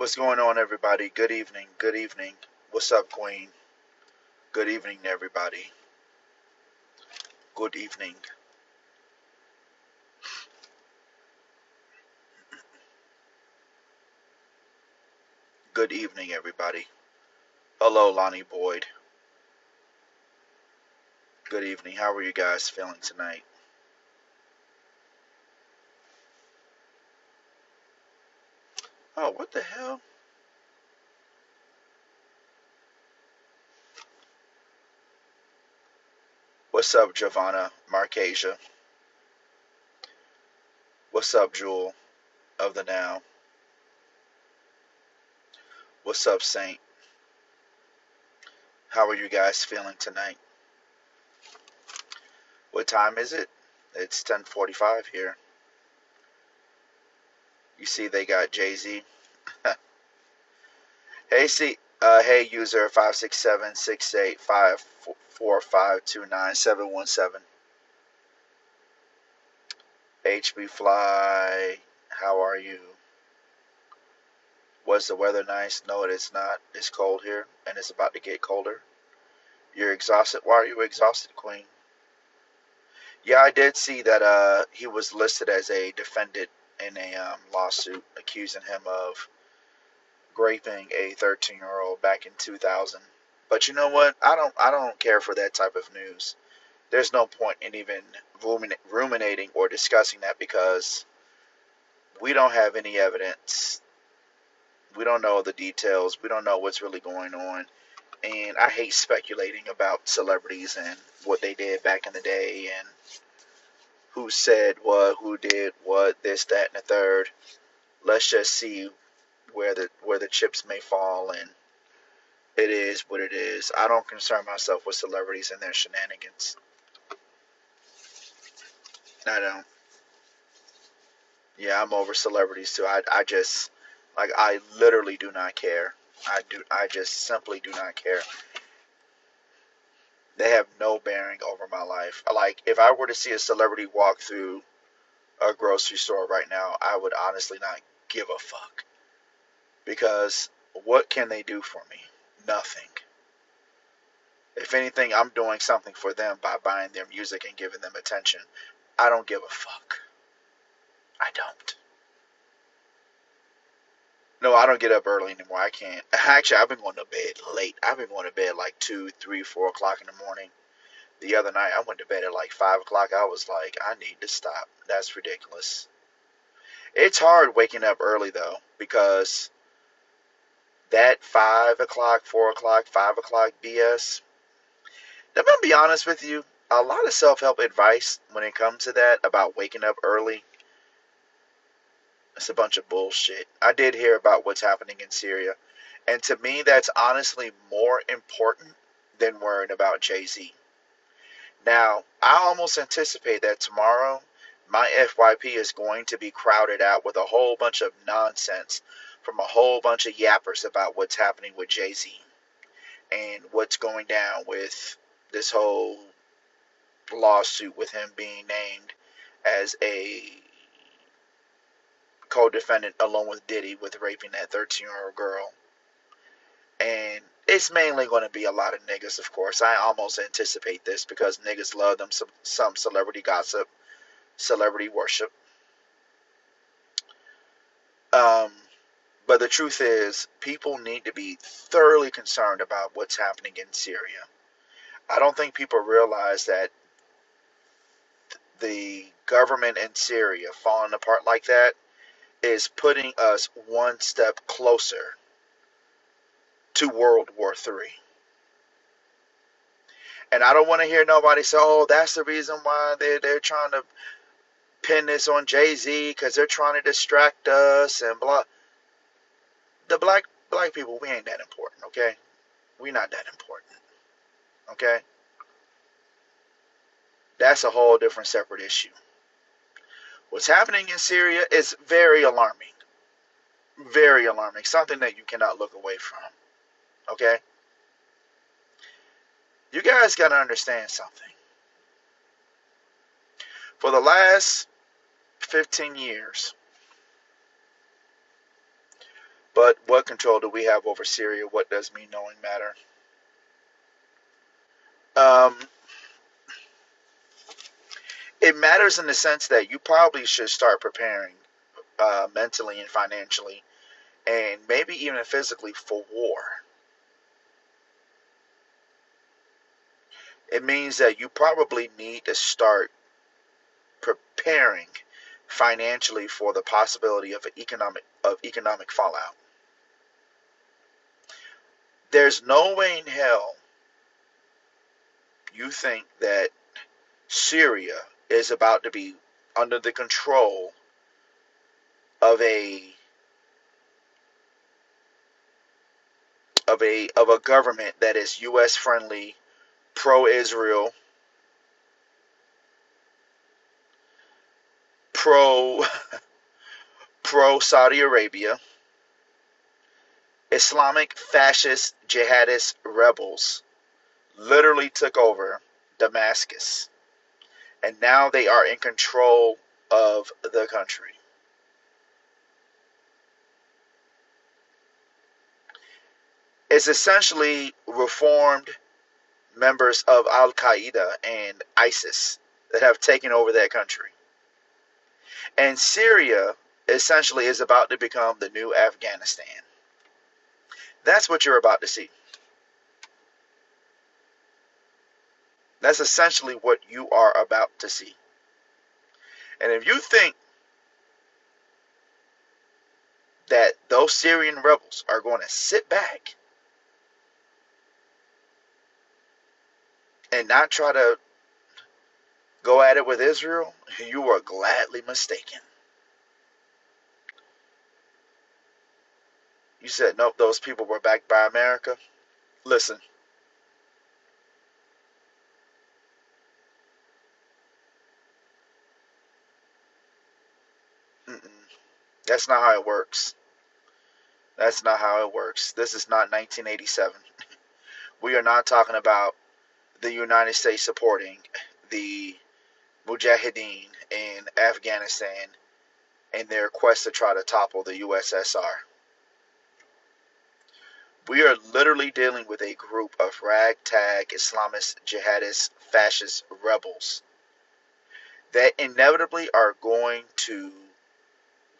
What's going on, everybody? Good evening. Good evening. What's up, Queen? Good evening, everybody. Good evening. Good evening, everybody. Hello, Lonnie Boyd. Good evening. How are you guys feeling tonight? Oh, what the hell? What's up, Giovanna Marcasia? What's up, Jewel of the Now? What's up, Saint? How are you guys feeling tonight? What time is it? It's 10:45 here. You see, they got Jay-Z. Hey, user 567-685-4529-717. HB Fly, how are you? Was the weather nice? No, it is not. It's cold here, and it's about to get colder. You're exhausted. Why are you exhausted, Queen? Yeah, I did see that he was listed as a defendant in a lawsuit accusing him of raping a 13-year-old back in 2000. But you know what? I don't care for that type of news. There's no point in even ruminating or discussing that because we don't have any evidence. We don't know the details. We don't know what's really going on. And I hate speculating about celebrities and what they did back in the day and who said what, who did what, this, that, and the third. Let's just see where the chips may fall, and it is what it is. I don't concern myself with celebrities and their shenanigans. I don't. Yeah, I'm over celebrities too. I just like I literally do not care. I just simply do not care. They have no bearing over my life. Like if I were to see a celebrity walk through a grocery store right now, I would honestly not give a fuck because what can they do for me? Nothing. If anything, I'm doing something for them by buying their music and giving them attention. I don't give a fuck. I don't. No, I don't get up early anymore. I can't. Actually, I've been going to bed late. I've been going to bed like 2, 3, 4 o'clock in the morning. The other night, I went to bed at like 5 o'clock. I was like, I need to stop. That's ridiculous. It's hard waking up early though, because that 5 o'clock, 4 o'clock, 5 o'clock BS. I'm gonna be honest with you. A lot of self-help advice when it comes to that about waking up early, it's a bunch of bullshit. I did hear about what's happening in Syria, and to me, that's honestly more important than worrying about Jay-Z. Now, I almost anticipate that tomorrow my FYP is going to be crowded out with a whole bunch of nonsense from a whole bunch of yappers about what's happening with Jay-Z and what's going down with this whole lawsuit with him being named as a co-defendant along with Diddy with raping that 13-year-old girl. And it's mainly going to be a lot of niggas, of course. I almost anticipate this because niggas love them some celebrity gossip, celebrity worship. Um, but the truth is, people need to be thoroughly concerned about what's happening in Syria. I don't think people realize that the government in Syria falling apart like that is putting us one step closer to World War III. And I don't want to hear nobody say, "Oh, that's the reason why they're trying to pin this on Jay-Z because they're trying to distract us and blah." The black people, we ain't that important, okay? We not that important, okay? That's a whole different separate issue. What's happening in Syria is very alarming, very alarming. Something that you cannot look away from, okay? You guys got to understand something. For the last 15 years, But what control do we have over Syria? What does me knowing matter? Um, it matters in the sense that you probably should start preparing mentally and financially, and maybe even physically for war. It means that you probably need to start preparing financially for the possibility of economic fallout. There's no way in hell you think that Syria is about to be under the control of a government that is U.S. friendly, pro-Israel, pro pro Saudi Arabia, Islamic fascist jihadist rebels literally took over Damascus, and now they are in control of the country. It's essentially reformed members of Al Qaeda and ISIS that have taken over that country. And Syria essentially is about to become the new Afghanistan. That's what you're about to see. That's essentially what you are about to see. And if you think that those Syrian rebels are going to sit back and not try to go at it with Israel, you are gladly mistaken. You said, nope, those people were backed by America. Listen, that's not how it works. That's not how it works. This is not 1987. We are not talking about the United States supporting the Mujahideen in Afghanistan in their quest to try to topple the USSR. We are literally dealing with a group of ragtag Islamist, jihadist, fascist rebels that inevitably are going to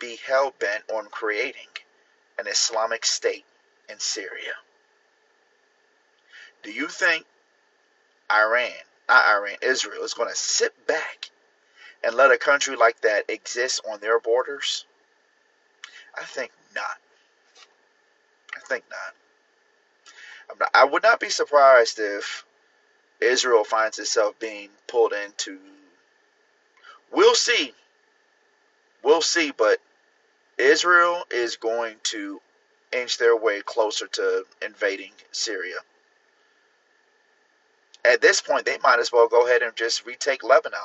be hell-bent on creating an Islamic state in Syria. Do you think Israel is going to sit back and let a country like that exist on their borders? I think not. I think not. I would not be surprised if Israel finds itself being pulled into. We'll see. We'll see, but Israel is going to inch their way closer to invading Syria. At this point, they might as well go ahead and just retake Lebanon.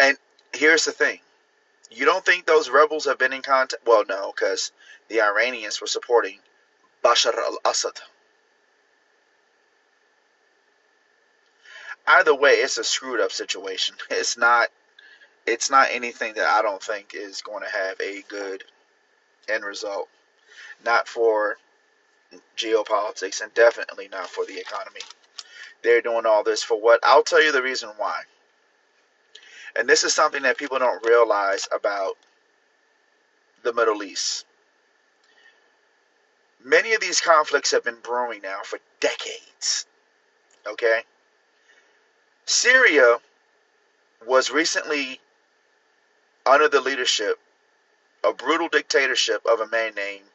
And here's the thing. You don't think those rebels have been in contact? Well, no, because the Iranians were supporting Bashar al-Assad. Either way, it's a screwed up situation. It's not anything that I don't think is going to have a good end result. Not for geopolitics and definitely not for the economy. They're doing all this for what? I'll tell you the reason why. And this is something that people don't realize about the Middle East. Many of these conflicts have been brewing now for decades. Okay? Syria was recently under the leadership, a brutal dictatorship of a man named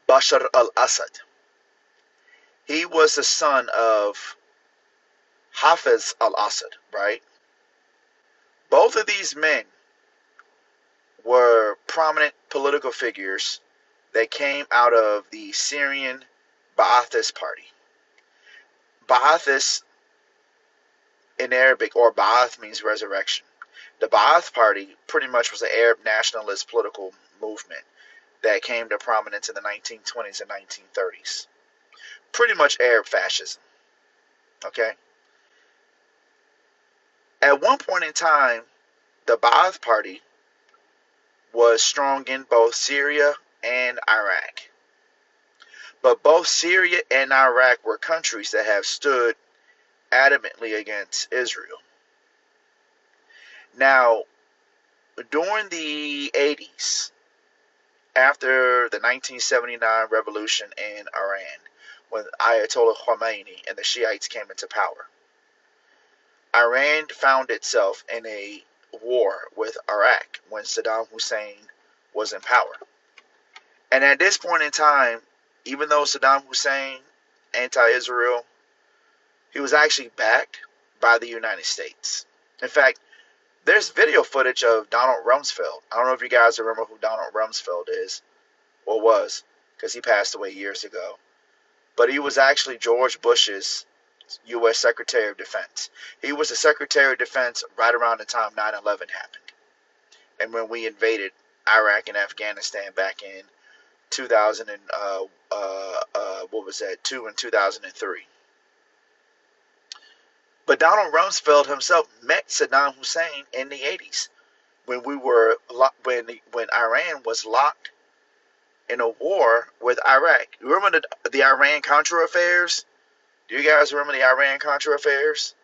Bashar al-Assad. He was the son of Hafez al-Assad, right? Both of these men were prominent political figures that came out of the Syrian Ba'athist party. Ba'athist in Arabic, or Ba'ath, means resurrection. The Ba'ath party pretty much was an Arab nationalist political movement that came to prominence in the 1920s and 1930s. pretty much Arab fascism. Okay. At one point in time, the Ba'ath Party was strong in both Syria and Iraq. But both Syria and Iraq were countries that have stood adamantly against Israel. Now, during the 80s, after the 1979 revolution in Iran, when Ayatollah Khomeini and the Shiites came into power, Iran found itself in a war with Iraq when Saddam Hussein was in power. And at this point in time, even though Saddam Hussein, anti-Israel, he was actually backed by the United States. In fact, there's video footage of Donald Rumsfeld. I don't know if you guys remember who Donald Rumsfeld is, or was, because he passed away years ago. But he was actually George Bush's U.S. Secretary of Defense. He was the Secretary of Defense right around the time 9/11 happened. And when we invaded Iraq and Afghanistan back in 2000 and, 2 and 2003. But Donald Rumsfeld himself met Saddam Hussein in the 80s when when Iran was locked in a war with Iraq. You remember the Iran-Contra affairs? Do you guys remember the Iran-Contra affairs?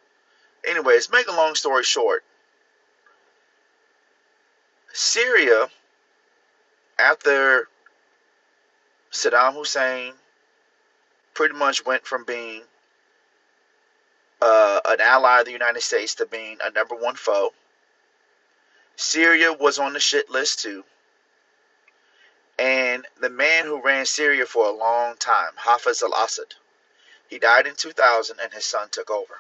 Anyways, make a long story short, Syria, after Saddam Hussein pretty much went from being an ally of the United States to being a number one foe, Syria was on the shit list too. And the man who ran Syria for a long time, Hafez al-Assad, he died in 2000 and his son took over.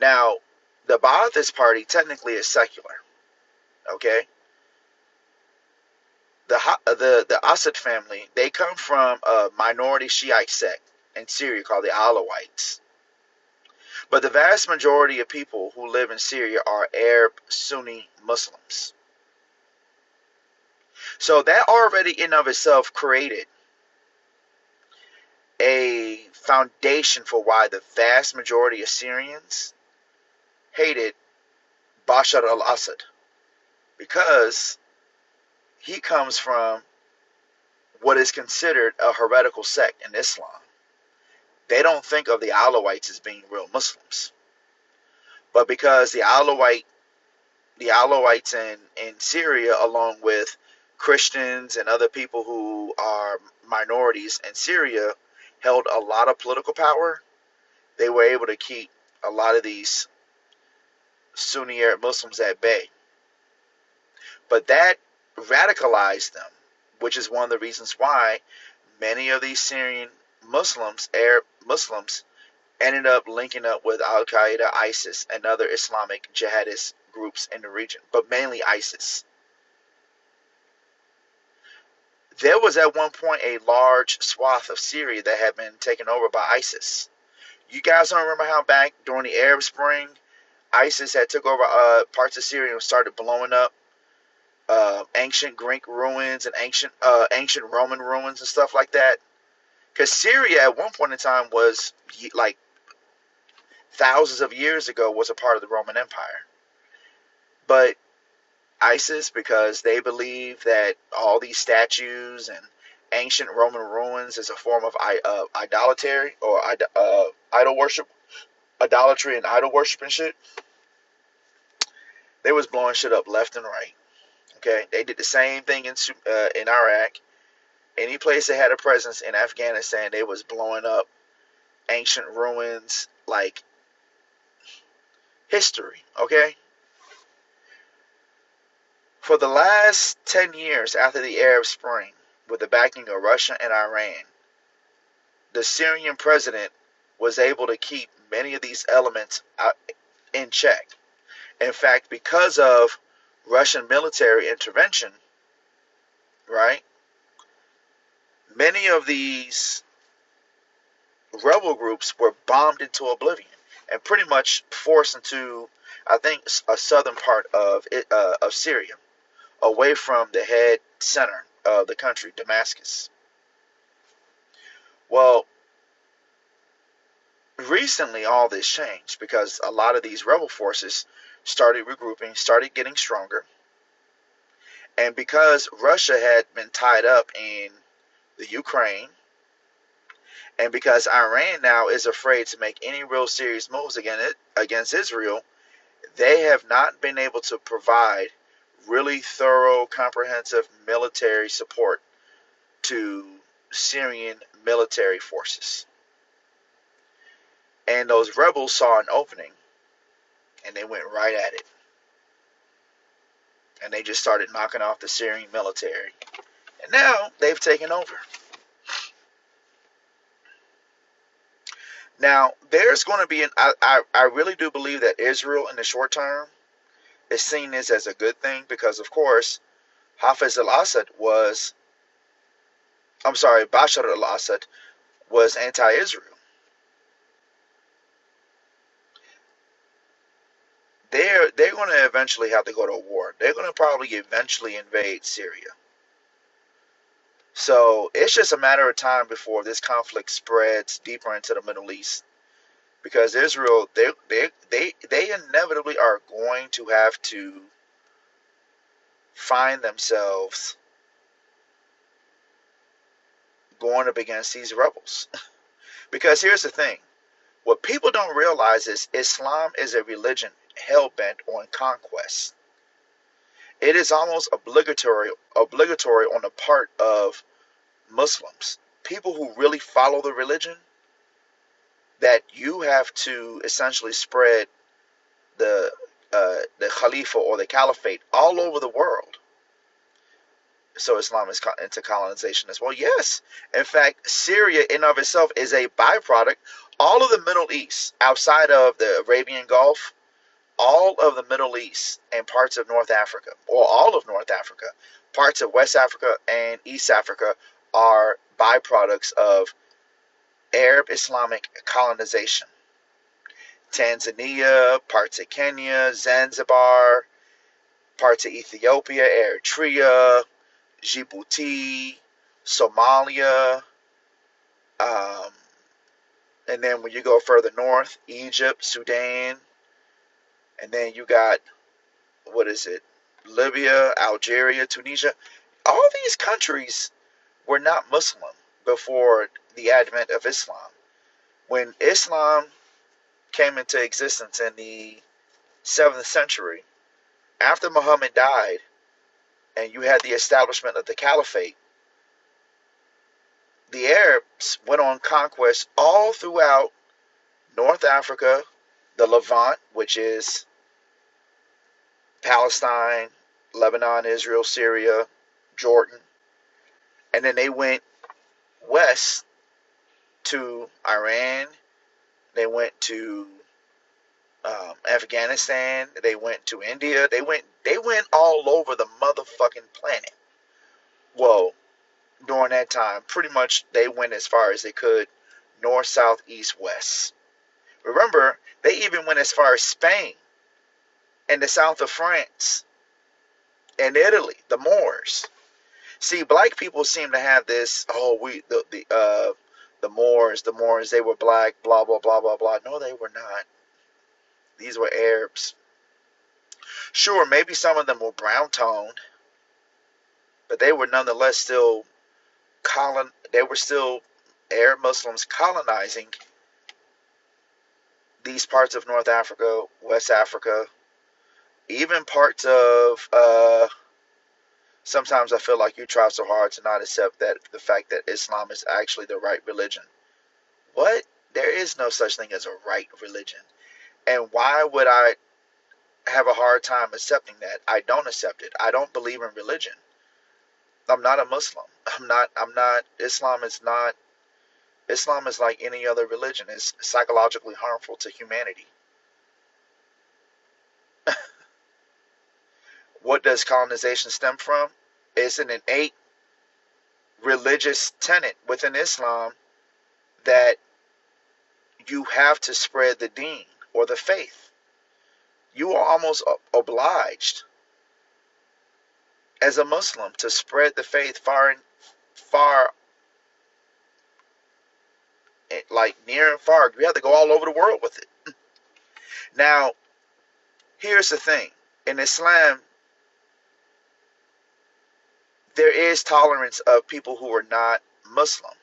Now, the Ba'athist Party technically is secular. Okay? The Assad family, they come from a minority Shiite sect in Syria called the Alawites. But the vast majority of people who live in Syria are Arab Sunni Muslims. So that already in of itself created a foundation for why the vast majority of Syrians hated Bashar al-Assad, because he comes from what is considered a heretical sect in Islam. They don't think of the Alawites as being real Muslims. But because the Alawites in Syria, along with Christians and other people who are minorities in Syria, held a lot of political power, they were able to keep a lot of these Sunni Arab Muslims at bay. But that radicalized them, which is one of the reasons why many of these Syrian Muslims, Arab Muslims, ended up linking up with Al-Qaeda, ISIS, and other Islamic jihadist groups in the region, but mainly ISIS. There was at one point a large swath of Syria that had been taken over by ISIS. You guys don't remember how back during the Arab Spring, ISIS had took over parts of Syria and started blowing up ancient Greek ruins and ancient Roman ruins and stuff like that? Because Syria at one point in time was, like, thousands of years ago, was a part of the Roman Empire. But ISIS, because they believe that all these statues and ancient Roman ruins is a form of idolatry or idol worship, idolatry and idol worship and shit, they was blowing shit up left and right. Okay, they did the same thing in Iraq. Any place they had a presence in Afghanistan, they was blowing up ancient ruins, like history. Okay. For the last 10 years after the Arab Spring, with the backing of Russia and Iran, the Syrian president was able to keep many of these elements in check. In fact, because of Russian military intervention, right, many of these rebel groups were bombed into oblivion and pretty much forced into, I think, a southern part of Syria, away from the head center of the country, Damascus. Well, recently all this changed because a lot of these rebel forces started regrouping, started getting stronger, and because Russia had been tied up in the Ukraine, and because Iran now is afraid to make any real serious moves against Israel, they have not been able to provide really thorough, comprehensive military support to Syrian military forces. And those rebels saw an opening, and they went right at it. And they just started knocking off the Syrian military. And now they've taken over. Now, there's going to be I really do believe that Israel in the short term is seeing this as a good thing because, of course, Bashar al-Assad was anti-Israel. They're going to eventually have to go to war. They're going to probably eventually invade Syria. So it's just a matter of time before this conflict spreads deeper into the Middle East. Because Israel, they inevitably are going to have to find themselves going up against these rebels. Because here's the thing. What people don't realize is Islam is a religion hell-bent on conquest. It is almost obligatory on the part of Muslims, people who really follow the religion, that you have to essentially spread the Khalifa or the Caliphate all over the world. So Islam is into colonization as well. Yes, in fact, Syria in of itself is a byproduct. All of the Middle East, outside of the Arabian Gulf, all of the Middle East and parts of North Africa, or all of North Africa, parts of West Africa and East Africa are byproducts of Arab Islamic colonization. Tanzania, parts of Kenya, Zanzibar, parts of Ethiopia, Eritrea, Djibouti, Somalia, um, and then when you go further north, Egypt, Sudan, and then you got, Libya, Algeria, Tunisia. All these countries were not Muslim before the advent of Islam. When Islam came into existence in the 7th century, after Muhammad died, and you had the establishment of the Caliphate, the Arabs went on conquest all throughout North Africa, the Levant, which is Palestine, Lebanon, Israel, Syria, Jordan, and then they went west to Iran. They went to Afghanistan. They went to India. They went all over the motherfucking planet. Well, during that time, pretty much they went as far as they could, north, south, east, west. Remember, they even went as far as Spain and the south of France and Italy, the Moors. See, black people seem to have this, the Moors, they were black, blah, blah, blah, blah, blah. No, they were not. These were Arabs. Sure, maybe some of them were brown toned, but they were nonetheless still Arab Muslims colonizing these parts of North Africa, West Africa, even parts of sometimes I feel like you try so hard to not accept that the fact that Islam is actually the right religion. What? There is no such thing as a right religion. And why would I have a hard time accepting that? I don't accept it. I don't believe in religion. I'm not a Muslim. Islam is like any other religion. It's psychologically harmful to humanity. What does colonization stem from? It's an innate religious tenet within Islam that you have to spread the deen or the faith. You are almost obliged as a Muslim to spread the faith far like near and far. You have to go all over the world with it. Now, here's the thing. In Islam, there is tolerance of people who are not Muslim,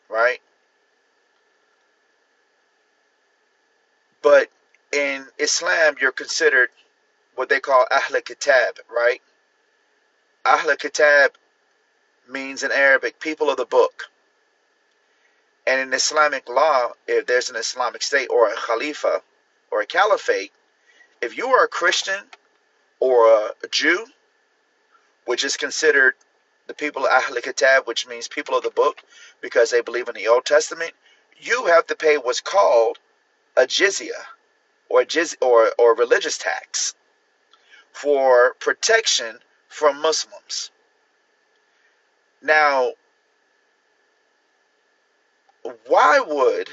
right? But in Islam, you're considered what they call Ahl Kitab, right? Ahl Kitab means in Arabic, people of the book. And in Islamic law, if there's an Islamic state or a Khalifa or a caliphate, if you are a Christian or a Jew, which is considered the people of Ahl Kitab, which means people of the book, because they believe in the Old Testament, you have to pay what's called a jizya or religious tax for protection from Muslims. Now, why would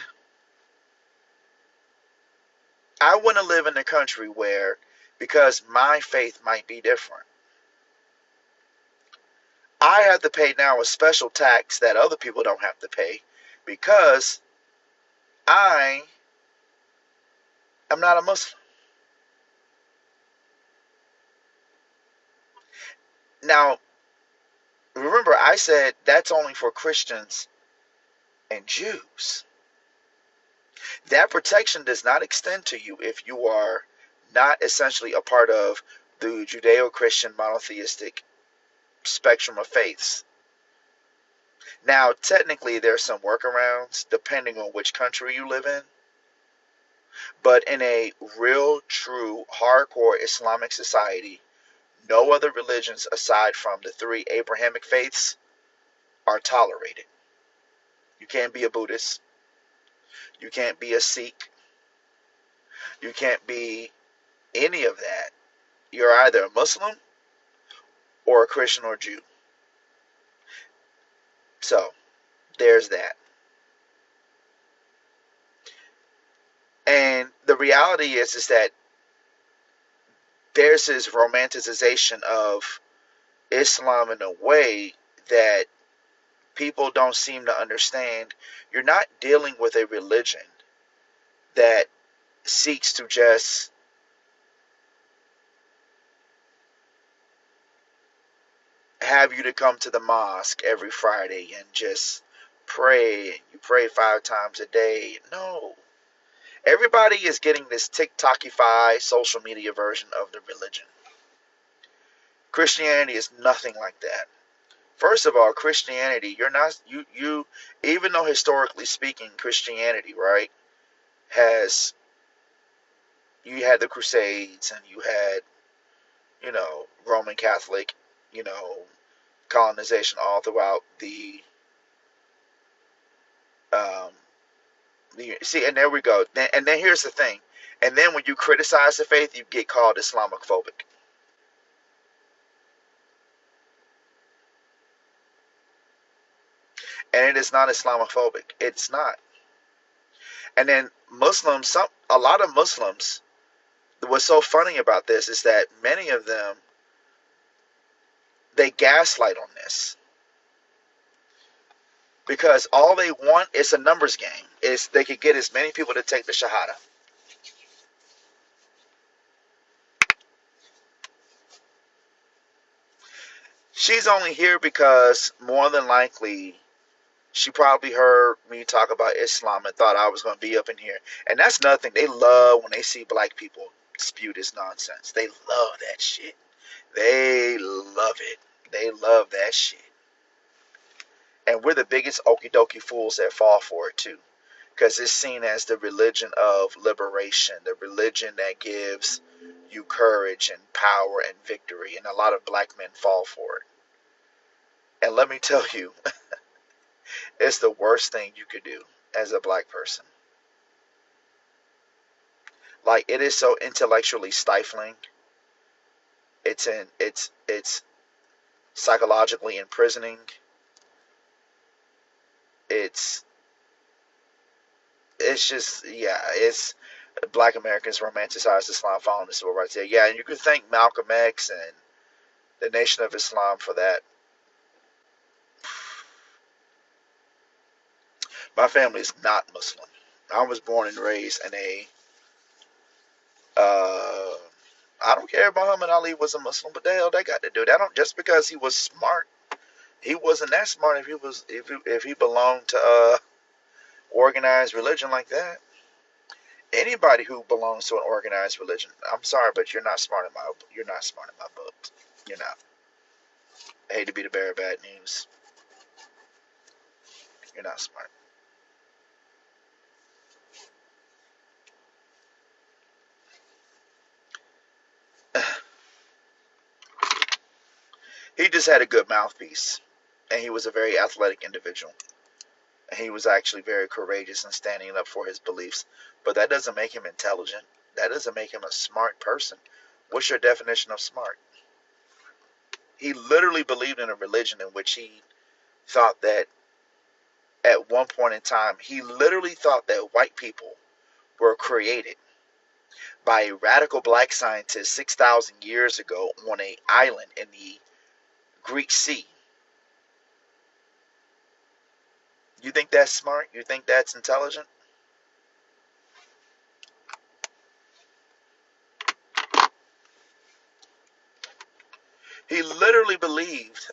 I want to live in a country where, because my faith might be different, I have to pay now a special tax that other people don't have to pay because I am not a Muslim? Now, remember, I said that's only for Christians and Jews. That protection does not extend to you if you are not essentially a part of the Judeo-Christian monotheistic spectrum of faiths. Now, technically, there's some workarounds depending on which country you live in, but in a real, true, hardcore Islamic society, no other religions aside from the three Abrahamic faiths are tolerated. You can't be a Buddhist. You can't be a Sikh. You can't be any of that. You're either a Muslim or a Christian or Jew. So, there's that. And the reality is that there's this romanticization of Islam in a way that people don't seem to understand. You're not dealing with a religion that seeks to just have you to come to the mosque every Friday and just pray. You pray 5 times a day. No. Everybody is getting this TikTokify social media version of the religion. Christianity is nothing like that. First of all, Christianity, you're not you even though historically speaking, Christianity, right, has you had the Crusades and you had, Roman Catholic, you know, colonization all throughout um see, and there we go. And then here's the thing. And then when you criticize the faith, you get called Islamophobic. And it is not Islamophobic. It's not. And then Muslims, a lot of Muslims, what's so funny about this is that many of them, they gaslight on this because all they want is a numbers game. Is they could get as many people to take the Shahada. She's only here because more than likely she probably heard me talk about Islam and thought I was going to be up in here. And that's nothing. They love when they see black people spew this nonsense. They love that shit. They love it. They love that shit. And we're the biggest okie dokie fools that fall for it too. Because it's seen as the religion of liberation, the religion that gives you courage and power and victory. And a lot of black men fall for it. And let me tell you, it's the worst thing you could do as a black person. Like, it is so intellectually stifling. It's psychologically imprisoning. It's it's just, yeah, it's black Americans romanticize Islam following the civil rights. Yeah, and you could thank Malcolm X and the Nation of Islam for that. My family is not Muslim. I was born and raised in a. Uh, I don't care if Muhammad Ali was a Muslim, but the hell they got to do that. Don't just because he was smart. He wasn't that smart if he belonged to organized religion like that. Anybody who belongs to an organized religion, I'm sorry, but you're not smart in my book. You're not. I hate to be the bearer of bad news. You're not smart. He just had a good mouthpiece, and he was a very athletic individual. And he was actually very courageous in standing up for his beliefs. But that doesn't make him intelligent. That doesn't make him a smart person. What's your definition of smart? He literally believed in a religion in which he thought that at one point in time, he literally thought that white people were created by a radical black scientist 6,000 years ago on an island in the Greek Sea. You think that's smart? You think that's intelligent? He literally believed,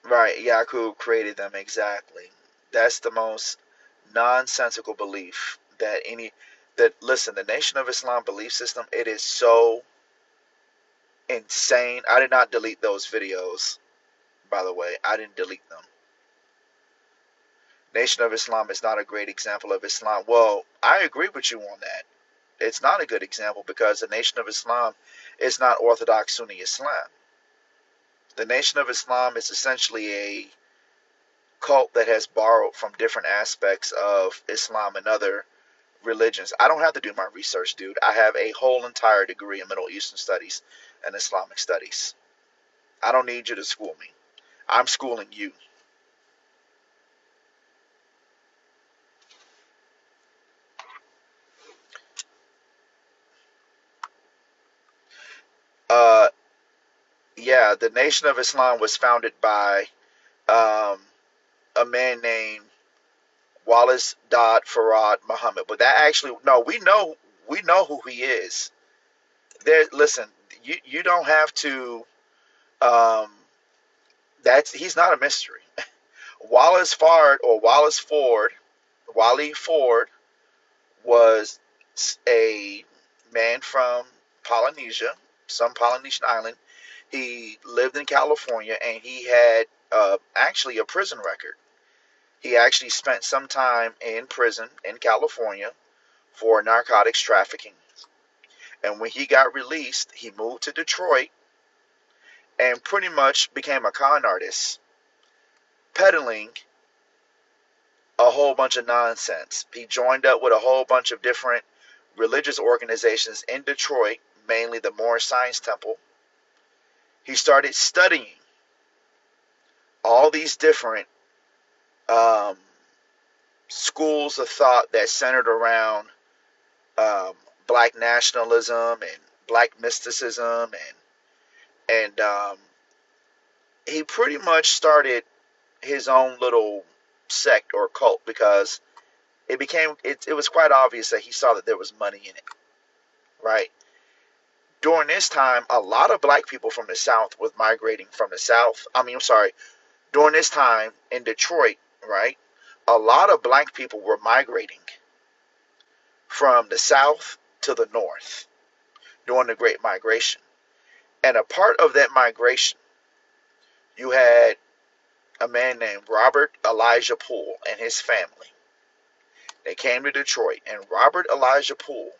right, Yakub created them exactly. That's the most nonsensical belief listen, the Nation of Islam belief system, it is so insane. I did not delete those videos, by the way. I didn't delete them. Nation of Islam is not a great example of Islam. Well, I agree with you on that. It's not a good example because the Nation of Islam is not Orthodox Sunni Islam. The Nation of Islam is essentially a cult that has borrowed from different aspects of Islam and other religions. I don't have to do my research, dude. I have a whole entire degree in Middle Eastern studies and Islamic studies. I don't need you to school me. I'm schooling you. Uh, yeah, the Nation of Islam was founded by um, a man named Wallace Dodd Farad Muhammad. But that actually, no, we know who he is. There, listen, you don't have to. Um, that's he's not a mystery. Wallace Fard or Wallace Ford, Wally Ford was a man from Polynesia, some Polynesian island. He lived in California and he had actually a prison record. He actually spent some time in prison in California for narcotics trafficking. And when he got released, he moved to Detroit and pretty much became a con artist, peddling a whole bunch of nonsense. He joined up with a whole bunch of different religious organizations in Detroit, mainly the Moorish Science Temple. He started studying all these different um, schools of thought that centered around um, black nationalism and black mysticism, and he pretty much started his own little sect or cult because it was quite obvious that he saw that there was money in it, right? During this time, a lot of black people from the South was migrating from the South. I'm sorry. During this time in Detroit, right, a lot of black people were migrating from the South to the North during the Great Migration. And a part of that migration, you had a man named Robert Elijah Poole and his family. They came to Detroit, and Robert Elijah Poole,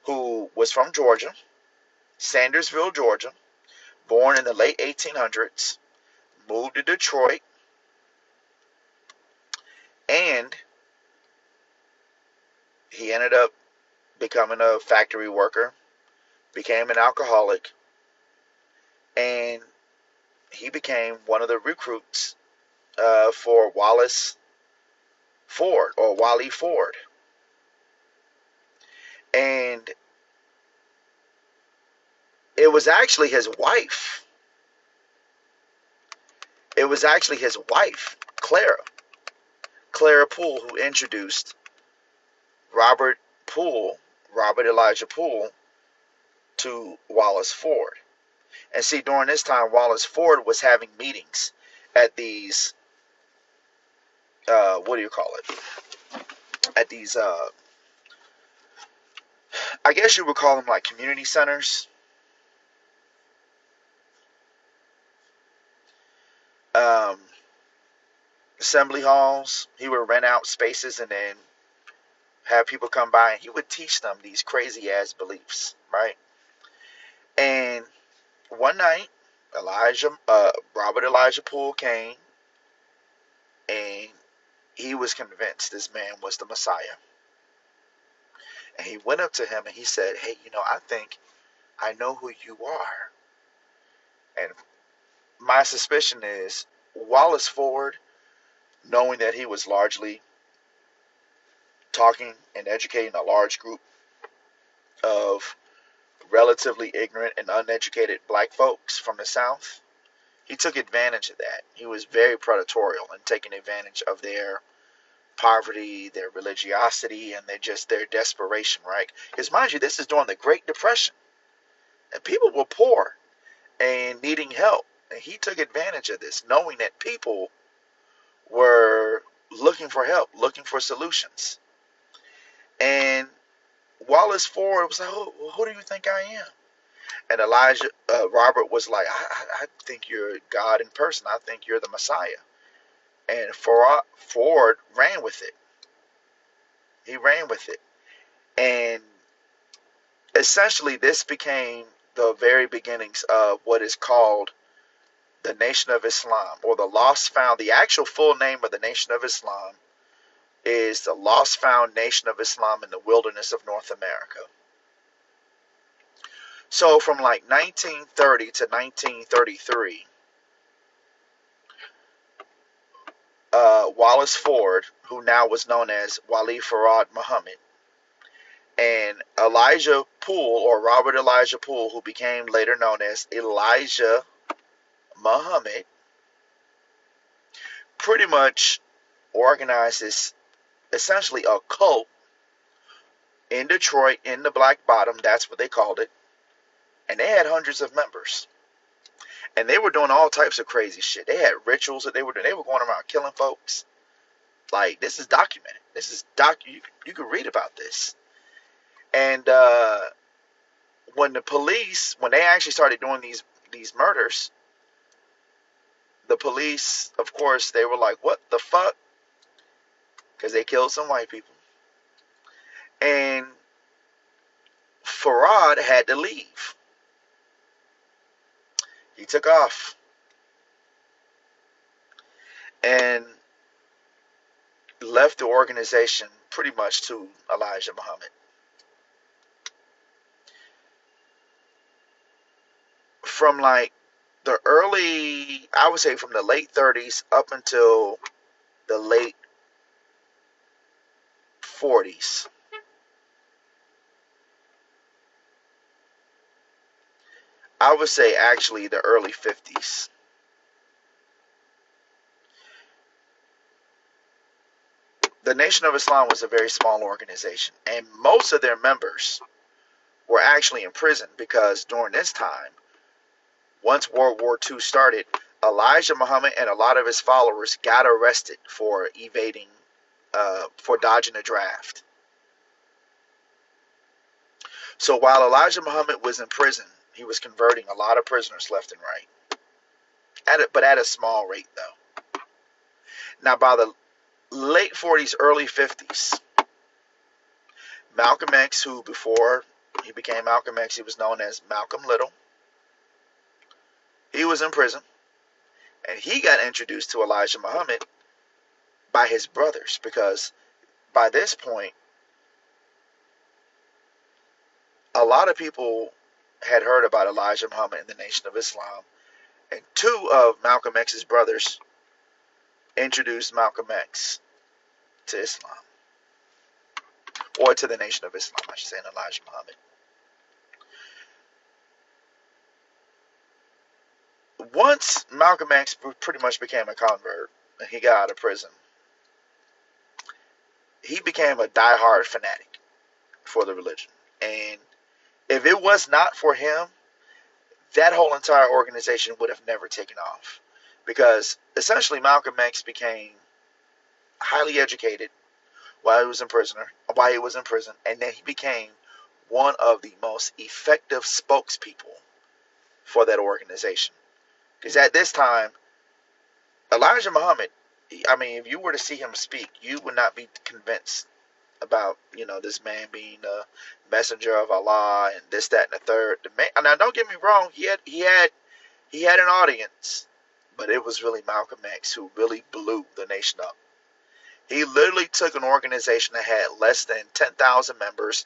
who was from Georgia, Sandersville, Georgia, born in the late 1800s, moved to Detroit, and he ended up becoming a factory worker, became an alcoholic, and he became one of the recruits for Wallace Ford or Wally Ford. And it was actually his wife. It was actually his wife, Clara Poole, who introduced Robert Robert Elijah Poole, to Wallace Ford. And see, during this time, Wallace Ford was having meetings at these, what do you call it? At these, I guess you would call them like community centers, um, assembly halls. He would rent out spaces and then have people come by, and he would teach them these crazy ass beliefs, right? And one night, Robert Elijah Poole came, and he was convinced this man was the Messiah. And he went up to him and he said, "Hey, I think I know who you are." And my suspicion is Wallace Ford, knowing that he was largely talking and educating a large group of relatively ignorant and uneducated black folks from the South, he took advantage of that. He was very predatorial in taking advantage of their poverty, their religiosity, and their desperation, right? Because mind you, this is during the Great Depression, and people were poor and needing help. And he took advantage of this, knowing that people were looking for help, looking for solutions. And Wallace Ford was like, who do you think I am? And Robert was like, I think you're God in person. I think you're the Messiah. And Ford ran with it. He ran with it. And essentially, this became the very beginnings of what is called the Nation of Islam, or the Lost Found. The actual full name of the Nation of Islam is the Lost Found Nation of Islam in the Wilderness of North America. So from like 1930 to 1933, Wallace Ford, who now was known as Wali Farad Muhammad, and Elijah Poole, or Robert Elijah Poole, who became later known as Elijah Muhammad, pretty much organized this, essentially a cult in Detroit, in the Black Bottom. That's what they called it. And they had hundreds of members. And they were doing all types of crazy shit. They had rituals that they were doing. They were going around killing folks. Like, this is documented. You can read about this. And when they actually started doing these murders, the police, of course, they were like, what the fuck? Because they killed some white people. And Farad had to leave. He took off. And left the organization pretty much to Elijah Muhammad. From like I would say from the late 30s up until the late 40s, I would say actually the early 50s, the Nation of Islam was a very small organization, and most of their members were actually in prison because during this time, once World War II started, Elijah Muhammad and a lot of his followers got arrested for for dodging a draft. So while Elijah Muhammad was in prison, he was converting a lot of prisoners left and right, but at a small rate though. Now by the late 40s, early 50s, Malcolm X, who before he became Malcolm X, he was known as Malcolm Little, he was in prison, and he got introduced to Elijah Muhammad by his brothers, because by this point, a lot of people had heard about Elijah Muhammad and the Nation of Islam, and two of Malcolm X's brothers introduced Malcolm X to Islam, or to the Nation of Islam, I should say, and Elijah Muhammad. Once Malcolm X pretty much became a convert and he got out of prison, he became a diehard fanatic for the religion. And if it was not for him, that whole entire organization would have never taken off. Because essentially Malcolm X became highly educated while he was in prison, and then he became one of the most effective spokespeople for that organization. Because at this time, Elijah Muhammad, I mean, if you were to see him speak, you would not be convinced about, this man being a messenger of Allah and this, that, and the third. The man, now, don't get me wrong, he had an audience, but it was really Malcolm X who really blew the nation up. He literally took an organization that had less than 10,000 members,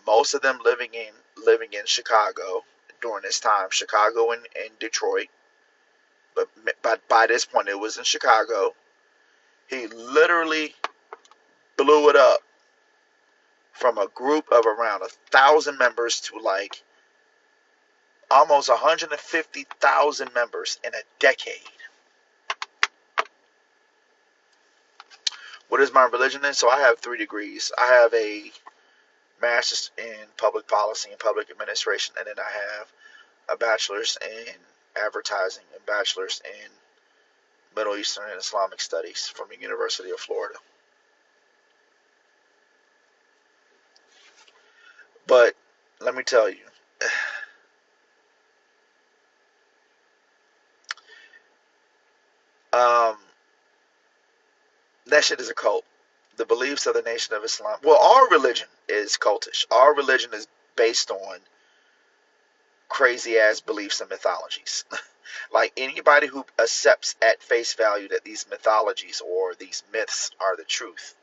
most of them living in Chicago during this time, Chicago and Detroit. But by this point, it was in Chicago. He literally blew it up from a group of around 1,000 members to like almost 150,000 members in a decade. What is my religion then? So I have 3 degrees. I have a master's in public policy and public administration, and then I have a bachelor's in advertising and bachelor's in Middle Eastern and Islamic studies from the University of Florida. But let me tell you, um, that shit is a cult. The beliefs of the Nation of Islam. Well, our religion is cultish. Our religion is based on crazy ass beliefs and mythologies. Like anybody who accepts at face value that these mythologies or these myths are the truth,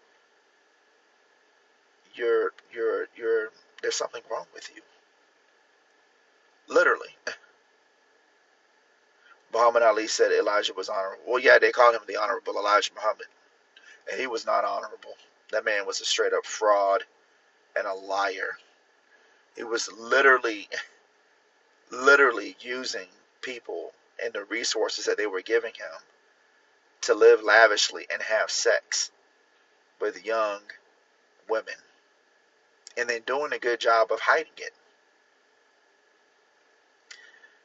you're there's something wrong with you. Literally. Muhammad Ali said Elijah was honorable. Well, yeah, they called him the Honorable Elijah Muhammad, and he was not honorable. That man was a straight up fraud and a liar. He was literally using people and the resources that they were giving him to live lavishly and have sex with young women, and then doing a good job of hiding it.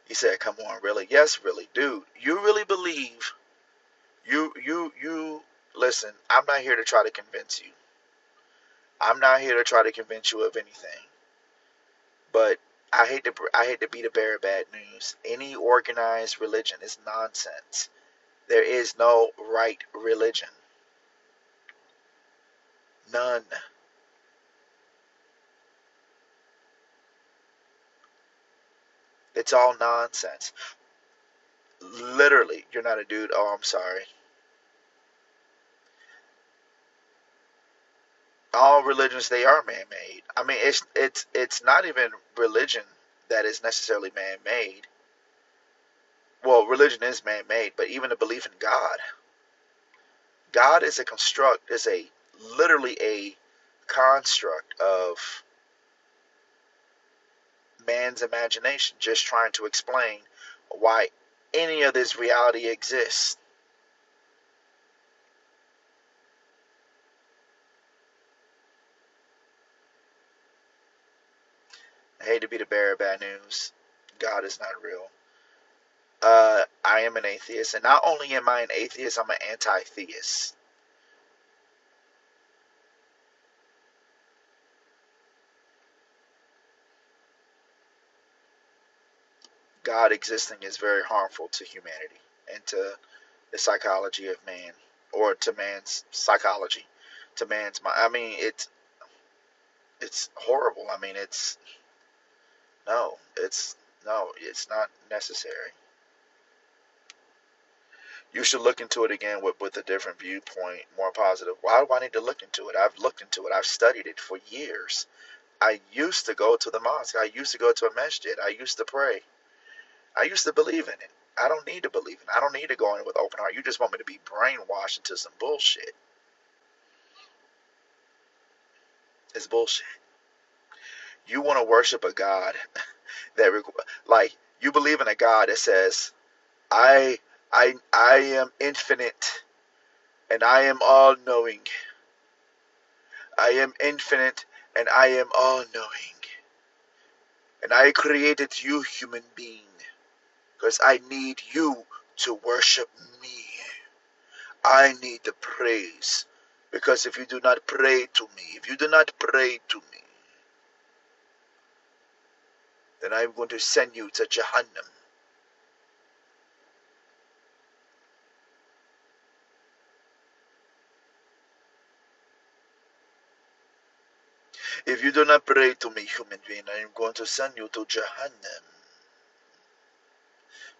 He said, "Come on, really? Yes, really, dude. You really believe you listen, I'm not here to try to convince you. I'm not here to try to convince you of anything. But I hate to be the bearer of bad news. Any organized religion is nonsense. There is no right religion. None. It's all nonsense. Literally, you're not a dude. Oh, I'm sorry. All religions, they are man-made. I mean, it's not even religion that is necessarily man-made. Well, religion is man-made, but even the belief in God is a construct, is a literally a construct of man's imagination, just trying to explain why any of this reality exists. I hate to be the bearer of bad news. God is not real. I am an atheist, and not only am I an atheist, I'm an anti-theist. God existing is very harmful to humanity and to the psychology of man, or to man's psychology, to man's mind. I mean, it's horrible. I mean, no, it's not necessary. You should look into it again with a different viewpoint, more positive. Why do I need to look into it? I've looked into it. I've studied it for years. I used to go to the mosque. I used to go to a masjid. I used to pray. I used to believe in it. I don't need to believe in it. I don't need to go in with open heart. You just want me to be brainwashed into some bullshit. It's bullshit. You want to worship a God that, like, you believe in a God that says, I I am infinite and I am all knowing. I am infinite and I am all knowing. And I created you, human being, because I need you to worship me. I need the praise. Because if you do not pray to me, if you do not pray to me, then I'm going to send you to Jahannam. If you do not pray to me, human being, I am going to send you to Jahannam.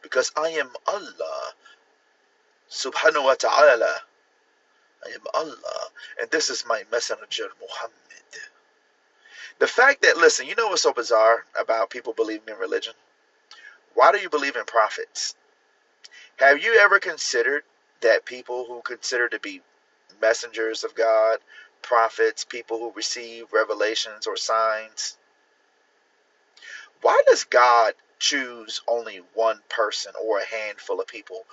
Because I am Allah, subhanahu wa ta'ala. I am Allah, and this is my messenger, Muhammad. The fact that, listen, you know what's so bizarre about people believing in religion? Why do you believe in prophets? Have you ever considered that people who consider to be messengers of God, prophets, people who receive revelations or signs, why does God choose only one person or a handful of people?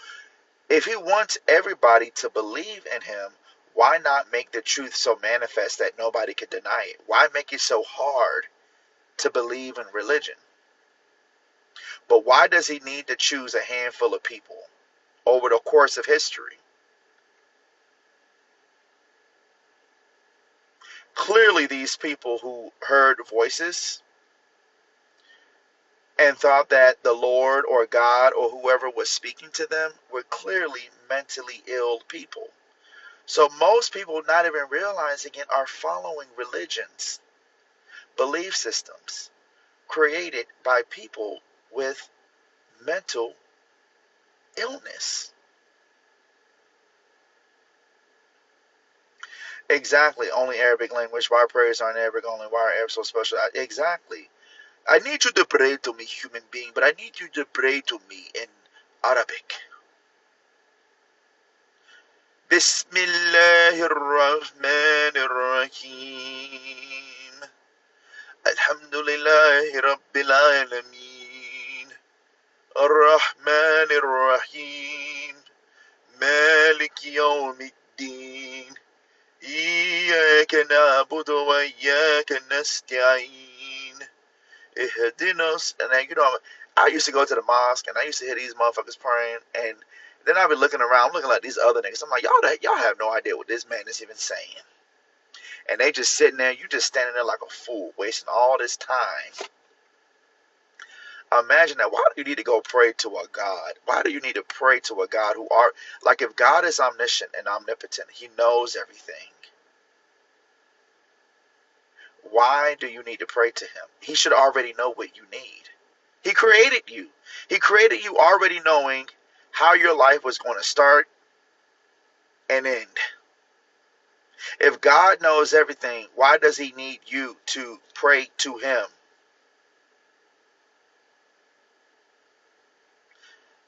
If he wants everybody to believe in him, why not make the truth so manifest that nobody could deny it? Why make it so hard to believe in religion? But why does he need to choose a handful of people over the course of history? Clearly, these people who heard voices and thought that the Lord or God or whoever was speaking to them were clearly mentally ill people. So most people, not even realizing it, are following religions, belief systems created by people with mental illness. Exactly. Only Arabic language. Why prayers aren't Arabic only? Why are Arabs so special? Exactly. I need you to pray to me, human being, but I need you to pray to me in Arabic. Bismillahir Rahmanir Rahim. Alhamdulillahi Rabbil Alameen. Ar-Rahmanir Rahim. Malik Yawmiddin. إياك نعبد وإياك نستعين اهدنا. And then, I used to go to the mosque and I used to hear these motherfuckers praying, and then I'd be looking around, looking like these other niggas. I'm like, y'all have no idea what this man is even saying. And they just sitting there, you just standing there like a fool, wasting all this time. Imagine that. Why do you need to go pray to a God? Why do you need to pray to a God who are, like, if God is omniscient and omnipotent, he knows everything. Why do you need to pray to him? He should already know what you need. He created you. He created you already knowing how your life was going to start and end. If God knows everything, why does he need you to pray to him?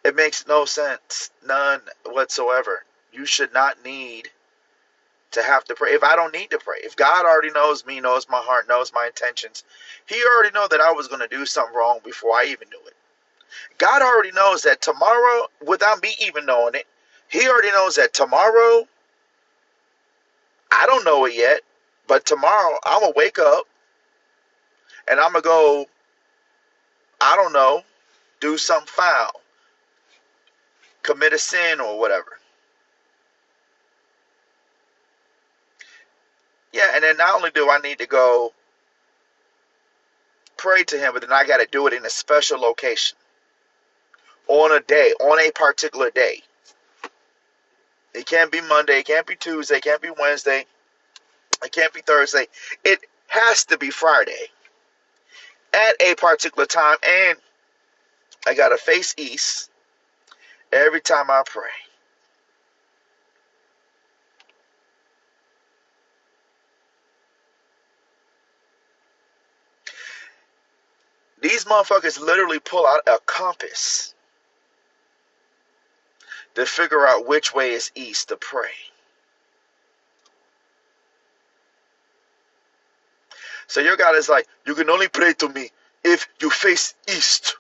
It makes no sense. None whatsoever. You should not need to have to pray. If I don't need to pray, if God already knows me, knows my heart, knows my intentions, he already know that I was going to do something wrong before I even knew it. God already knows that tomorrow, without me even knowing it, he already knows that tomorrow, I don't know it yet, but tomorrow I'm going to wake up and I'm going to go, I don't know, do something foul, commit a sin or whatever. Yeah, and then not only do I need to go pray to him, but then I got to do it in a special location, on a day, on a particular day. It can't be Monday, it can't be Tuesday, it can't be Wednesday, it can't be Thursday. It has to be Friday at a particular time, and I got to face east every time I pray. These motherfuckers literally pull out a compass to figure out which way is east to pray. So your God is like, you can only pray to me if you face east.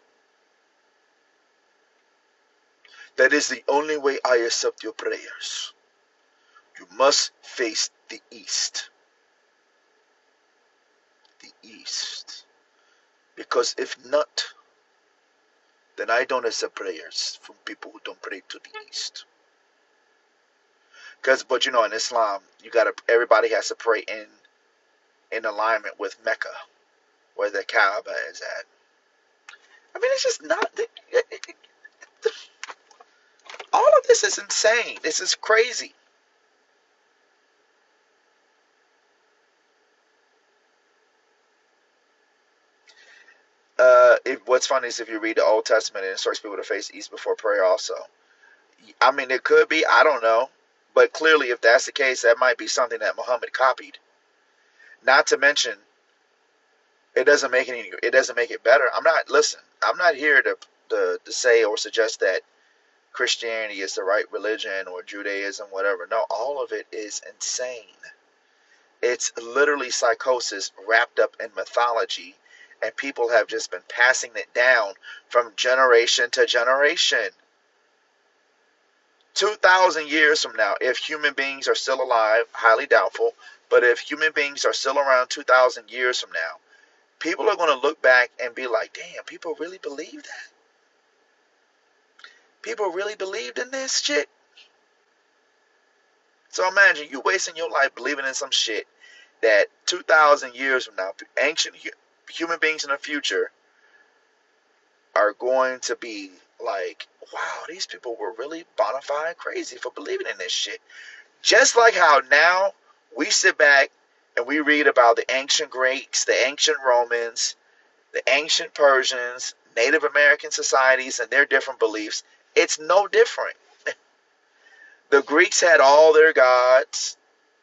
That is the only way I accept your prayers. You must face the east. The east. Because if not, then I don't accept prayers from people who don't pray to the east. But you know, in Islam, everybody has to pray in alignment with Mecca, where the Kaaba is at. I mean, it's just not. All of this is insane. This is crazy. What's funny is if you read the Old Testament, it instructs people to face east before prayer. Also, I mean, it could be. I don't know, but clearly, if that's the case, that might be something that Muhammad copied. Not to mention, It doesn't make it better. I'm not here to say or suggest that Christianity is the right religion or Judaism, whatever. No, all of it is insane. It's literally psychosis wrapped up in mythology, and people have just been passing it down from generation to generation. 2,000 years from now, if human beings are still alive, highly doubtful, but if human beings are still around 2,000 years from now, people are going to look back and be like, damn, people really believe that? People really believed in this shit? So imagine you wasting your life believing in some shit that 2,000 years from now, ancient human beings in the future are going to be like, wow, these people were really bona fide crazy for believing in this shit. Just like how now we sit back and we read about the ancient Greeks, the ancient Romans, the ancient Persians, Native American societies, and their different beliefs. It's no different. The Greeks had all their gods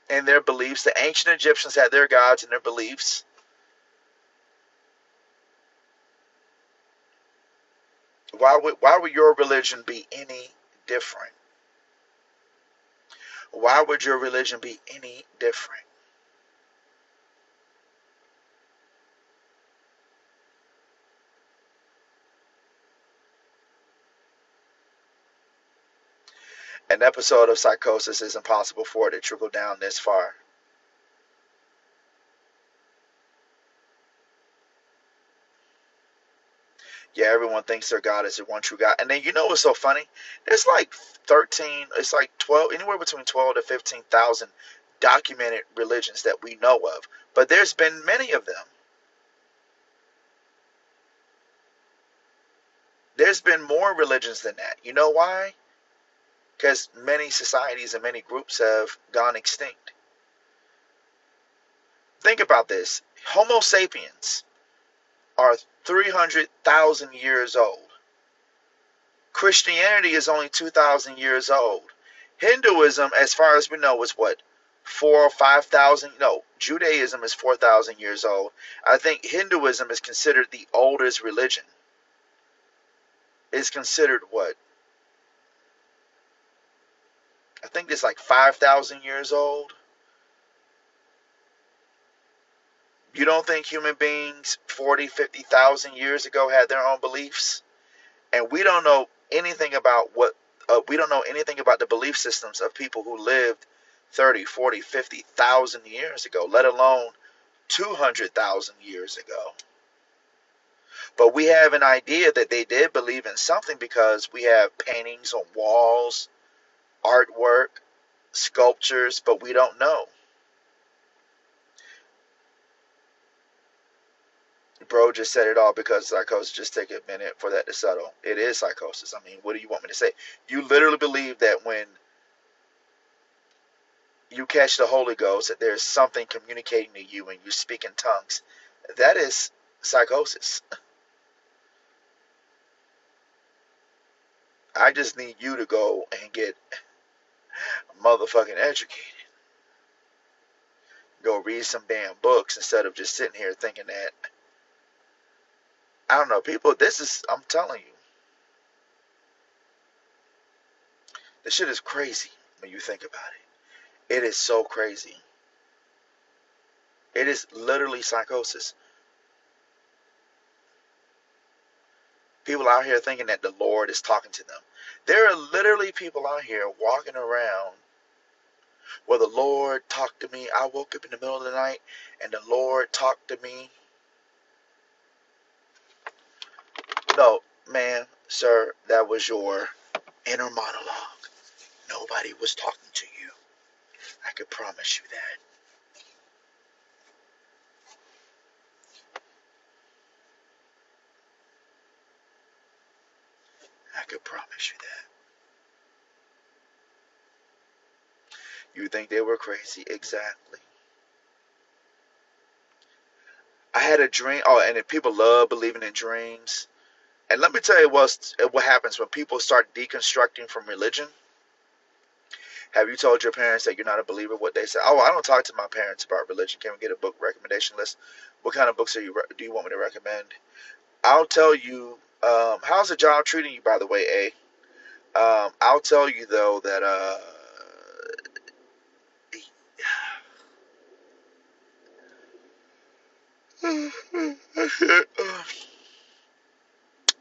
and their beliefs. The ancient Egyptians had their gods and their beliefs. Why would your religion be any different? Why would your religion be any different? An episode of psychosis is impossible for it to trickle down this far. Yeah, everyone thinks their God is the one true God. And then you know what's so funny? There's like 13, it's like 12, anywhere between 12 to 15,000 documented religions that we know of. But there's been many of them. There's been more religions than that. You know why? Because many societies and many groups have gone extinct. Think about this. Homo sapiens are 300,000 years old. Christianity is only 2,000 years old. Hinduism, as far as we know, is what, 4 or 5,000? No, Judaism is 4,000 years old. I think Hinduism is considered the oldest religion. It's considered what? I think it's like 5,000 years old. You don't think human beings 40, 50,000 years ago had their own beliefs? And we don't know anything about we don't know anything about the belief systems of people who lived 30, 40, 50,000 years ago, let alone 200,000 years ago. But we have an idea that they did believe in something because we have paintings on walls, artwork, sculptures, but we don't know. Bro just said it all because psychosis. Just take a minute for that to settle. It is psychosis. I mean, what do you want me to say? You literally believe that when you catch the Holy Ghost, that there's something communicating to you and you speak in tongues. That is psychosis. I just need you to go and get motherfucking educated. Go read some damn books instead of just sitting here thinking that, I don't know, people, I'm telling you, this shit is crazy when you think about it. It is so crazy. It is literally psychosis. People out here thinking that the Lord is talking to them. There are literally people out here walking around where the Lord talked to me. I woke up in the middle of the night and the Lord talked to me. No, man, sir, that was your inner monologue. Nobody was talking to you. I could promise you that. I could promise you that. You think they were crazy? Exactly. I had a dream. Oh, and if people love believing in dreams. And let me tell you what happens when people start deconstructing from religion. Have you told your parents that you're not a believer? What they say? Oh, I don't talk to my parents about religion. Can we get a book recommendation list? What kind of books do you want me to recommend? I'll tell you. How's the job treating you, by the way, A? I'll tell you though that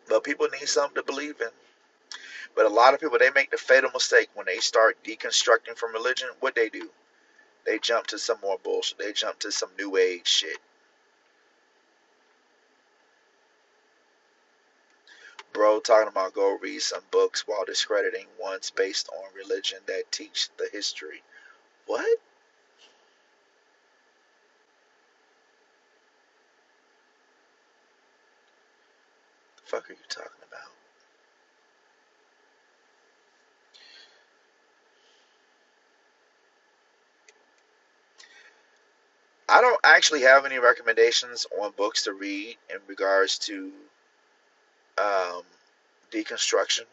but people need something to believe in. But a lot of people, they make the fatal mistake when they start deconstructing from religion. What they do? They jump to some more bullshit. They jump to some new age shit. Bro talking about go read some books while discrediting ones based on religion that teach the history. What the fuck are you talking about? I don't actually have any recommendations on books to read in regards to um, deconstruction.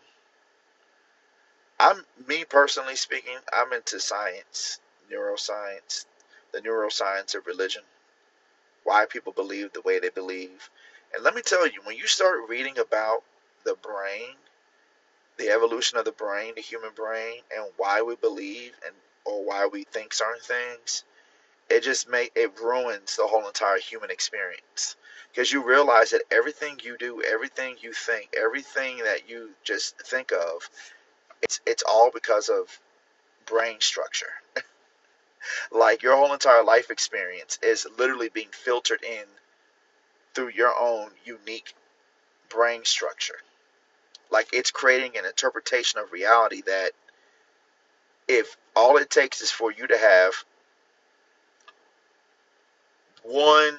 Me personally speaking, I'm into science, neuroscience, the neuroscience of religion, why people believe the way they believe. And let me tell you, when you start reading about the brain, the evolution of the brain, the human brain, and why we believe and or why we think certain things, it ruins the whole entire human experience. Because you realize that everything you do, everything you think, everything that you just think of, it's all because of brain structure. Like your whole entire life experience is literally being filtered in through your own unique brain structure. Like it's creating an interpretation of reality that if all it takes is for you to have one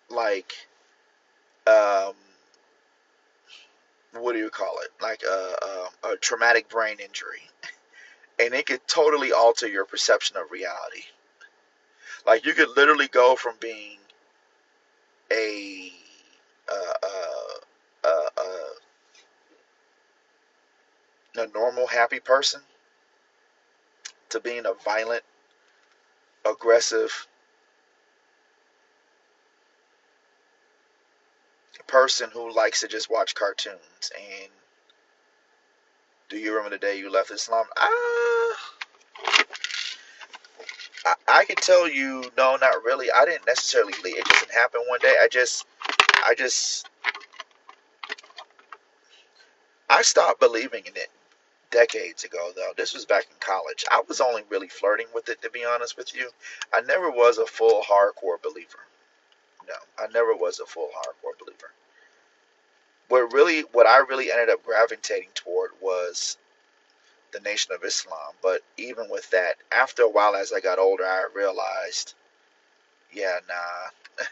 like um what do you call it, like a traumatic brain injury, and it could totally alter your perception of reality. Like you could literally go from being a uh, uh, a normal happy person to being a violent, aggressive person who likes to just watch cartoons. And do you remember the day you left Islam? I can tell you, no, not really. I didn't necessarily leave. It just didn't happen one day. I just, I stopped believing in it decades ago, though. This was back in college. I was only really flirting with it, to be honest with you. I never was a full hardcore believer. No, I never was a full hardcore believer. What I really ended up gravitating toward was the Nation of Islam. But even with that, after a while, as I got older, I realized, yeah, nah.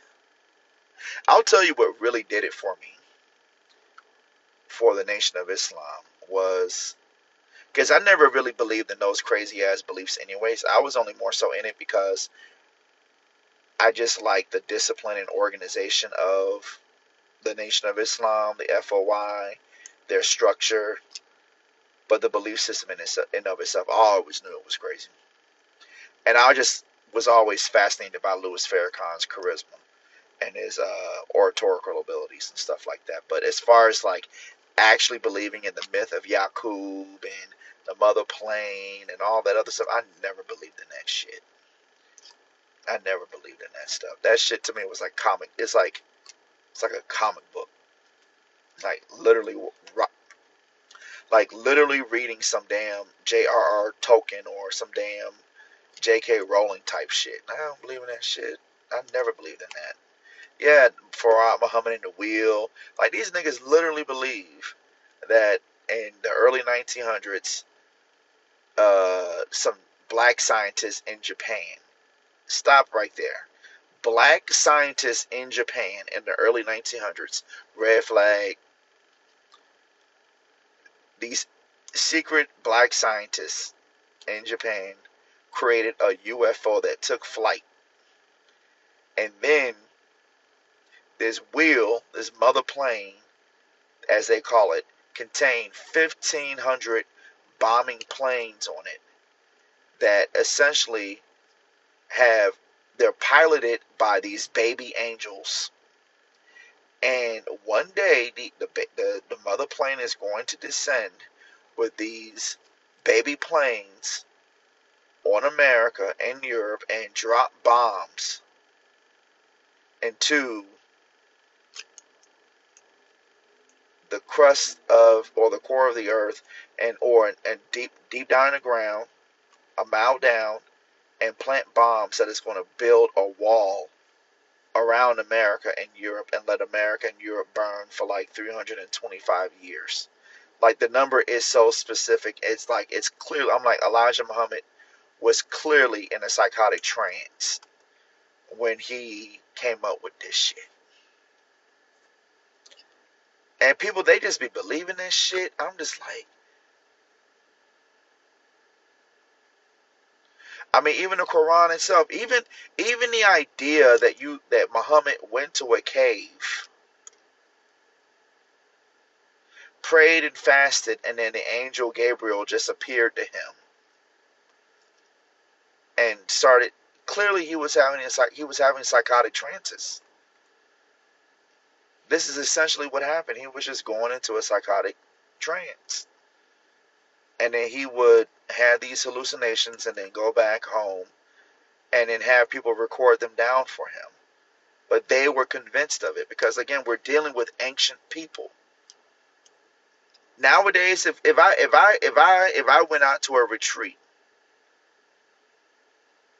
I'll tell you what really did it for me for the Nation of Islam was because I never really believed in those crazy ass beliefs, anyways. I was only more so in it because I just like the discipline and organization of the Nation of Islam, the FOI, their structure, but the belief system in of itself, I always knew it was crazy. And I just was always fascinated by Louis Farrakhan's charisma and his oratorical abilities and stuff like that. But as far as like actually believing in the myth of Yaqub and the mother plane and all that other stuff, I never believed in that shit. I never believed in that stuff. That shit to me was like comic. It's like a comic book. Like literally, like literally reading some damn J.R.R. Tolkien or some damn J.K. Rowling type shit. I don't believe in that shit. I never believed in that. Yeah, Farad Muhammad in the wheel. Like these niggas literally believe that in the early 1900s, some black scientists in Japan. Stop right there. Black scientists in Japan in the early 1900s. Red flag. These secret black scientists in Japan created a UFO that took flight. And then this wheel, this mother plane, as they call it, contained 1,500 bombing planes on it that essentially have, they're piloted by these baby angels. And one day, the mother plane is going to descend with these baby planes on America and Europe and drop bombs into the crust of, or the core of the earth, and deep down in the ground, a mile down, and plant bombs that is going to build a wall around America and Europe and let America and Europe burn for like 325 years. Like the number is so specific. It's like, it's clear. I'm like, Elijah Muhammad was clearly in a psychotic trance when he came up with this shit. And people, they just be believing this shit. I'm just like, I mean, even the Quran itself, even the idea that Muhammad went to a cave, prayed and fasted, and then the angel Gabriel just appeared to him and started. Clearly, he was having psychotic trances. This is essentially what happened. He was just going into a psychotic trance, and then he would have these hallucinations, and then go back home, and then have people record them down for him. But they were convinced of it because, again, we're dealing with ancient people. Nowadays, if I went out to a retreat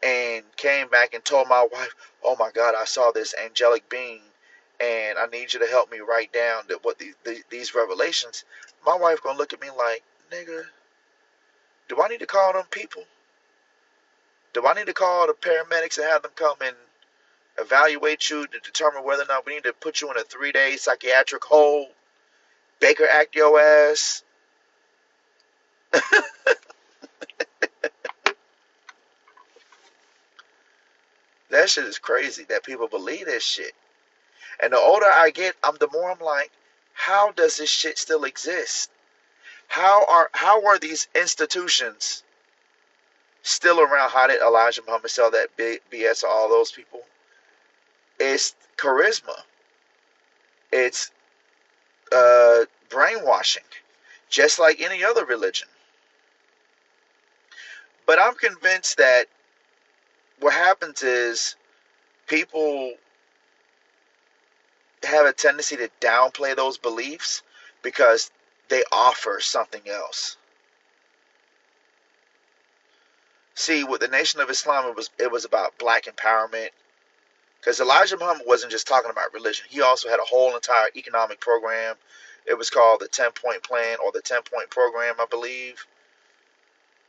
and came back and told my wife, "Oh my God, I saw this angelic being, and I need you to help me write down what these revelations," my wife gonna look at me like, "Nigga, do I need to call them people? Do I need to call the paramedics and have them come and evaluate you to determine whether or not we need to put you in a 3-day psychiatric hold? Baker Act your ass." That shit is crazy that people believe this shit. And the older I get, the more I'm like, how does this shit still exist? How are these institutions still around? How did Elijah Muhammad sell that big BS to all those people? It's charisma. It's brainwashing, just like any other religion. But I'm convinced that what happens is people have a tendency to downplay those beliefs because they offer something else. See, with the Nation of Islam, it was about black empowerment. Because Elijah Muhammad wasn't just talking about religion. He also had a whole entire economic program. It was called the 10-point plan or the 10-point program, I believe.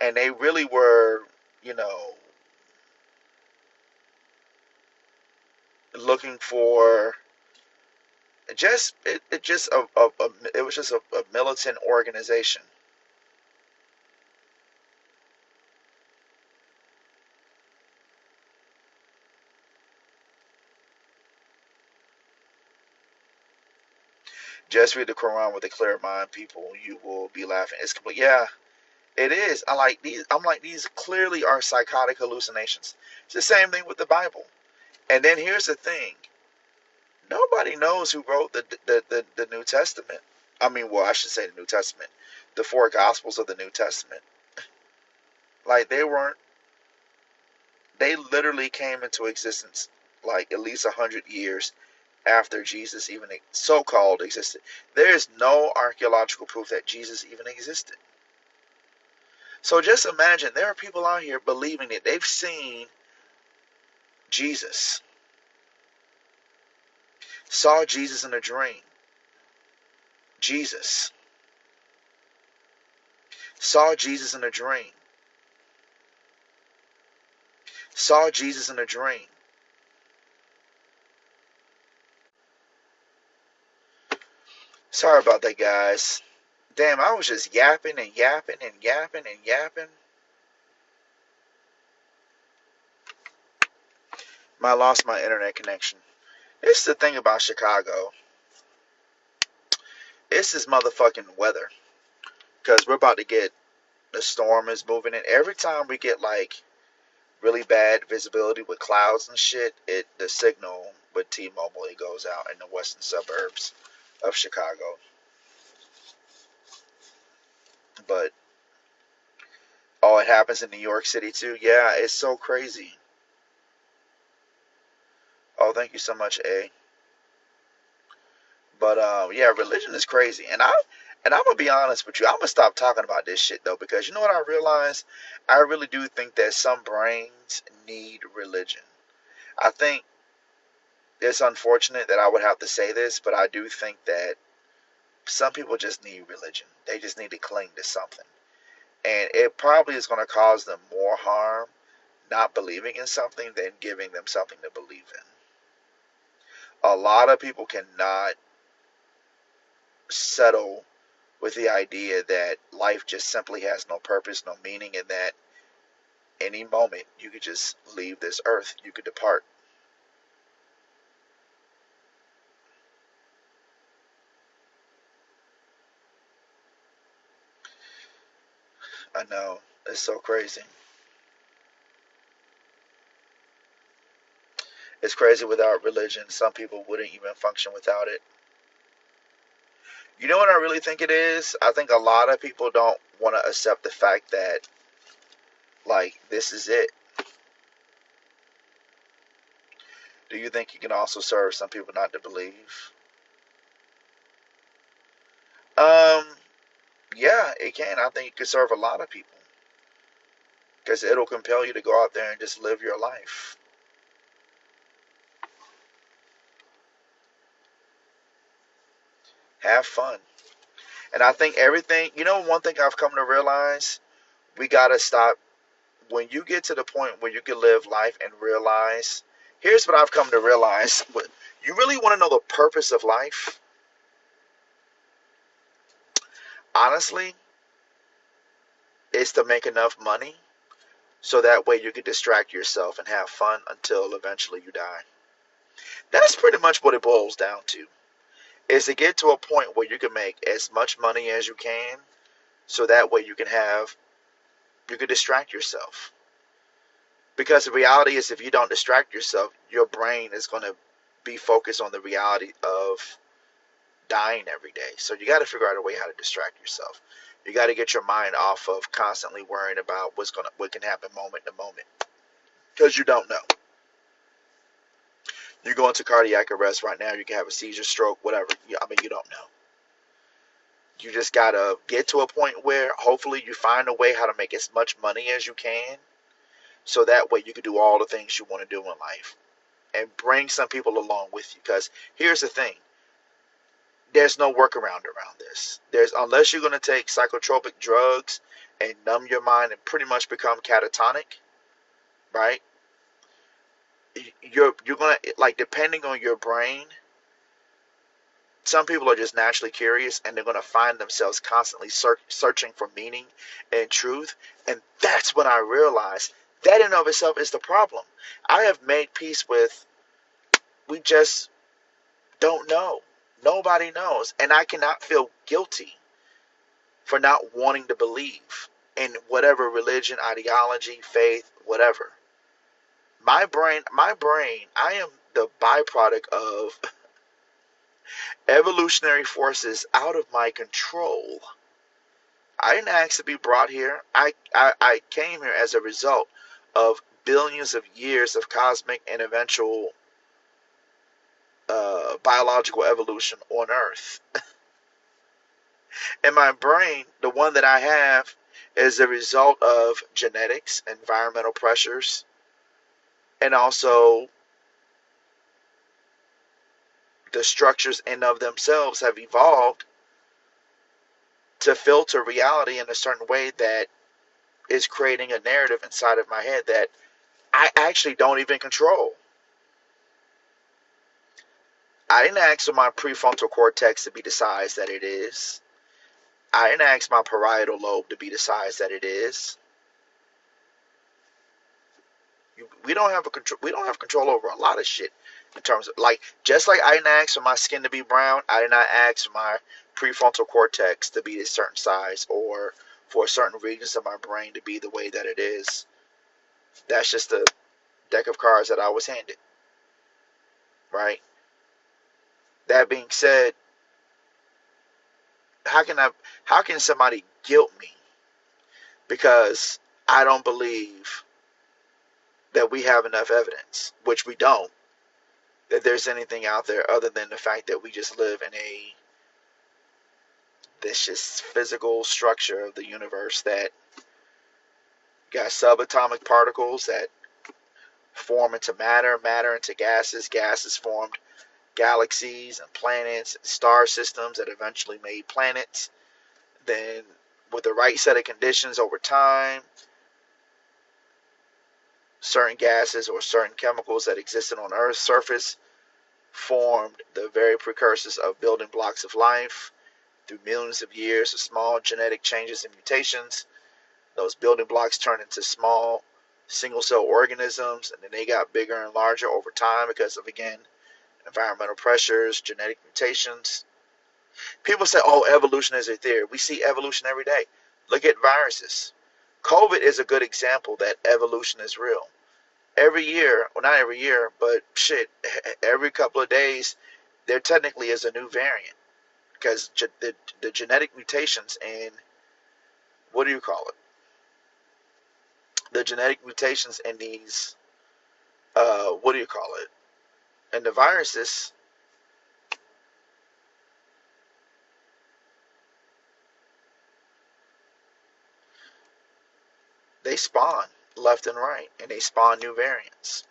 And they really were, you know, looking for just it just it was just a militant organization. Just read the Quran with a clear mind, people. You will be laughing. It's complete. Yeah, it is. I'm like, these clearly are psychotic hallucinations. It's the same thing with the Bible. And then here's the thing. Nobody knows who wrote the New Testament. I mean, well, I should say the New Testament. The 4 Gospels of the New Testament. Like, they literally came into existence like at least 100 years after Jesus even so-called existed. There is no archaeological proof that Jesus even existed. So just imagine there are people out here believing that they've seen Jesus, saw Jesus in a dream. Jesus saw Jesus in a dream. Saw Jesus in a dream. Sorry about that, guys. Damn, I was just yapping and yapping and yapping and yapping. I lost my internet connection. This is the thing about Chicago. It's this motherfucking weather. Because we're about to get, the storm is moving in. Every time we get like really bad visibility with clouds and shit, the signal with T-Mobile, it goes out in the western suburbs of Chicago. But oh, it happens in New York City too. Yeah, it's so crazy. Oh, thank you so much, A. But yeah, religion is crazy, and I'm gonna be honest with you. I'm gonna stop talking about this shit though, because you know what I realized? I really do think that some brains need religion. I think it's unfortunate that I would have to say this, but I do think that some people just need religion. They just need to cling to something, and it probably is going to cause them more harm not believing in something than giving them something to believe in. A lot of people cannot settle with the idea that life just simply has no purpose, no meaning, and that any moment you could just leave this earth, you could depart. I know, it's so crazy. It's crazy without religion. Some people wouldn't even function without it. You know what I really think it is? I think a lot of people don't want to accept the fact that, like, this is it. Do you think you can also serve some people not to believe? Um, yeah, it can. I think it could serve a lot of people because it'll compel you to go out there and just live your life. Have fun. And I think everything, you know, one thing I've come to realize, we got to stop. When you get to the point where you can live life and realize, here's what I've come to realize. You really want to know the purpose of life? Honestly, is to make enough money so that way you can distract yourself and have fun until eventually you die. That's pretty much what it boils down to. Is to get to a point where you can make as much money as you can so that way you can distract yourself. Because the reality is, if you don't distract yourself, your brain is going to be focused on the reality of dying every day. So you got to figure out a way how to distract yourself. You got to get your mind off of constantly worrying about what can happen moment to moment, because you don't know. You go into cardiac arrest right now, you can have a seizure, stroke, whatever. I mean, you don't know. You just got to get to a point where hopefully you find a way how to make as much money as you can so that way you can do all the things you want to do in life and bring some people along with you. Because here's the thing, there's no workaround around this. There's, unless you're going to take psychotropic drugs and numb your mind and pretty much become catatonic, right? You're going to, like, depending on your brain, some people are just naturally curious and they're going to find themselves constantly searching for meaning and truth. And that's when I realized that in and of itself is the problem. I have made peace with, we just don't know. Nobody knows. And I cannot feel guilty for not wanting to believe in whatever religion, ideology, faith, whatever. My brain, I am the byproduct of evolutionary forces out of my control. I didn't ask to be brought here. I came here as a result of billions of years of cosmic and eventual biological evolution on Earth. In my brain, the one that I have is a result of genetics, environmental pressures, and also the structures in of themselves have evolved to filter reality in a certain way that is creating a narrative inside of my head that I actually don't even control. I didn't ask for my prefrontal cortex to be the size that it is. I didn't ask my parietal lobe to be the size that it is. We don't have a control. We don't have control over a lot of shit in terms of like just like I didn't ask for my skin to be brown. I did not ask for my prefrontal cortex to be a certain size or for certain regions of my brain to be the way that it is. That's just a deck of cards that I was handed. Right. That being said, how can I? How can somebody guilt me because I don't believe that we have enough evidence, which we don't, that there's anything out there other than the fact that we just live in a this just physical structure of the universe that got subatomic particles that form into matter, matter into gases, gases formed galaxies and planets, star systems that eventually made planets. Then, with the right set of conditions over time, certain gases or certain chemicals that existed on Earth's surface formed the very precursors of building blocks of life through millions of years of small genetic changes and mutations. Those building blocks turned into small single cell organisms, and then they got bigger and larger over time because of, again, environmental pressures, genetic mutations. People say, oh, evolution is a theory. We see evolution every day. Look at viruses. COVID is a good example that evolution is real. Every year, well, not every year, but shit, every couple of days, there technically is a new variant because the genetic mutations in, what do you call it? The genetic mutations in these, what do you call it? And the viruses, they spawn left and right, and they spawn new variants.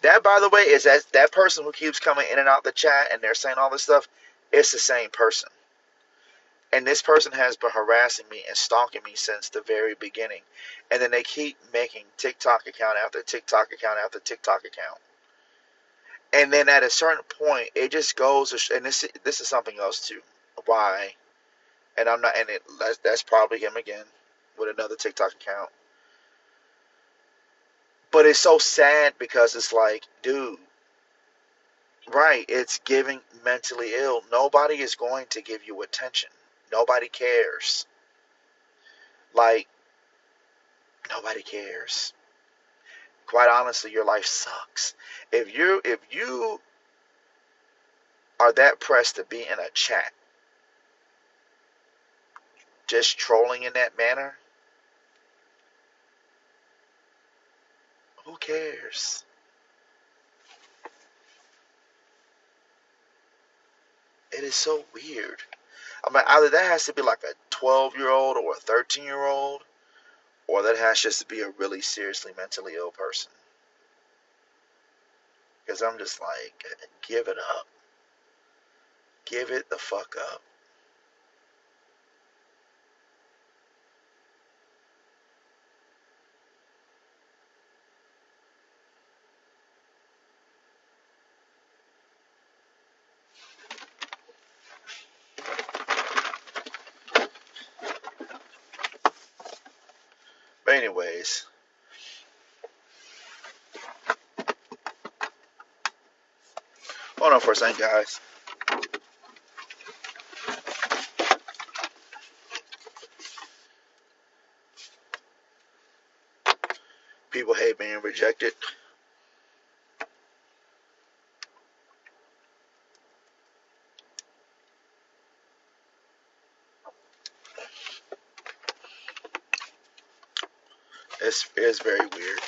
That, by the way, is that person who keeps coming in and out the chat and they're saying all this stuff. It's the same person, and this person has been harassing me and stalking me since the very beginning. And then they keep making TikTok account after TikTok account after TikTok account. And then at a certain point, it just goes. And this is something else too. Why? And I'm not. And that's probably him again with another TikTok account. But it's so sad because it's like, dude, right? It's giving mentally ill. Nobody is going to give you attention. Nobody cares. Like, nobody cares. Quite honestly, your life sucks. If you are that pressed to be in a chat, just trolling in that manner, who cares? It is so weird. I mean, either that has to be like a 12-year-old or a 13-year-old, or that has just to be a really seriously mentally ill person. Because I'm just like, give it up. Give it the fuck up. But anyways, hold on for a second, guys. People hate being rejected. It's very weird.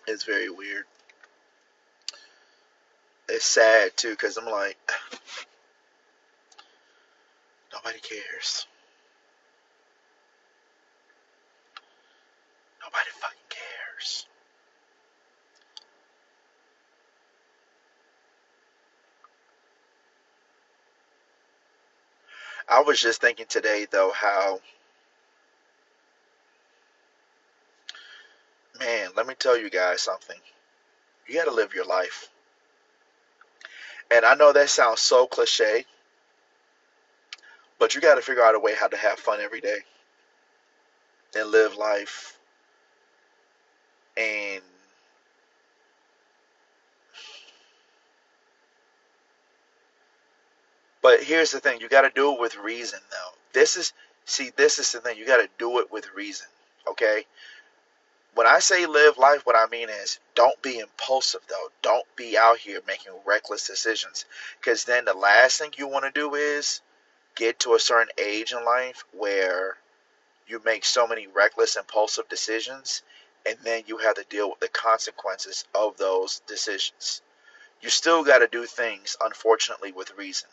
It's very weird. it's sad too, because I'm like, nobody cares. Nobody fucking cares. I was just thinking today, though, how, man, let me tell you guys something. You got to live your life. And I know that sounds so cliche, but you got to figure out a way how to have fun every day and live life. And, but here's the thing, you got to do it with reason, though. This is the thing. You got to do it with reason, okay? When I say live life, what I mean is don't be impulsive, though. Don't be out here making reckless decisions. Because then the last thing you want to do is get to a certain age in life where you make so many reckless, impulsive decisions, and then you have to deal with the consequences of those decisions. You still got to do things, unfortunately, with reason.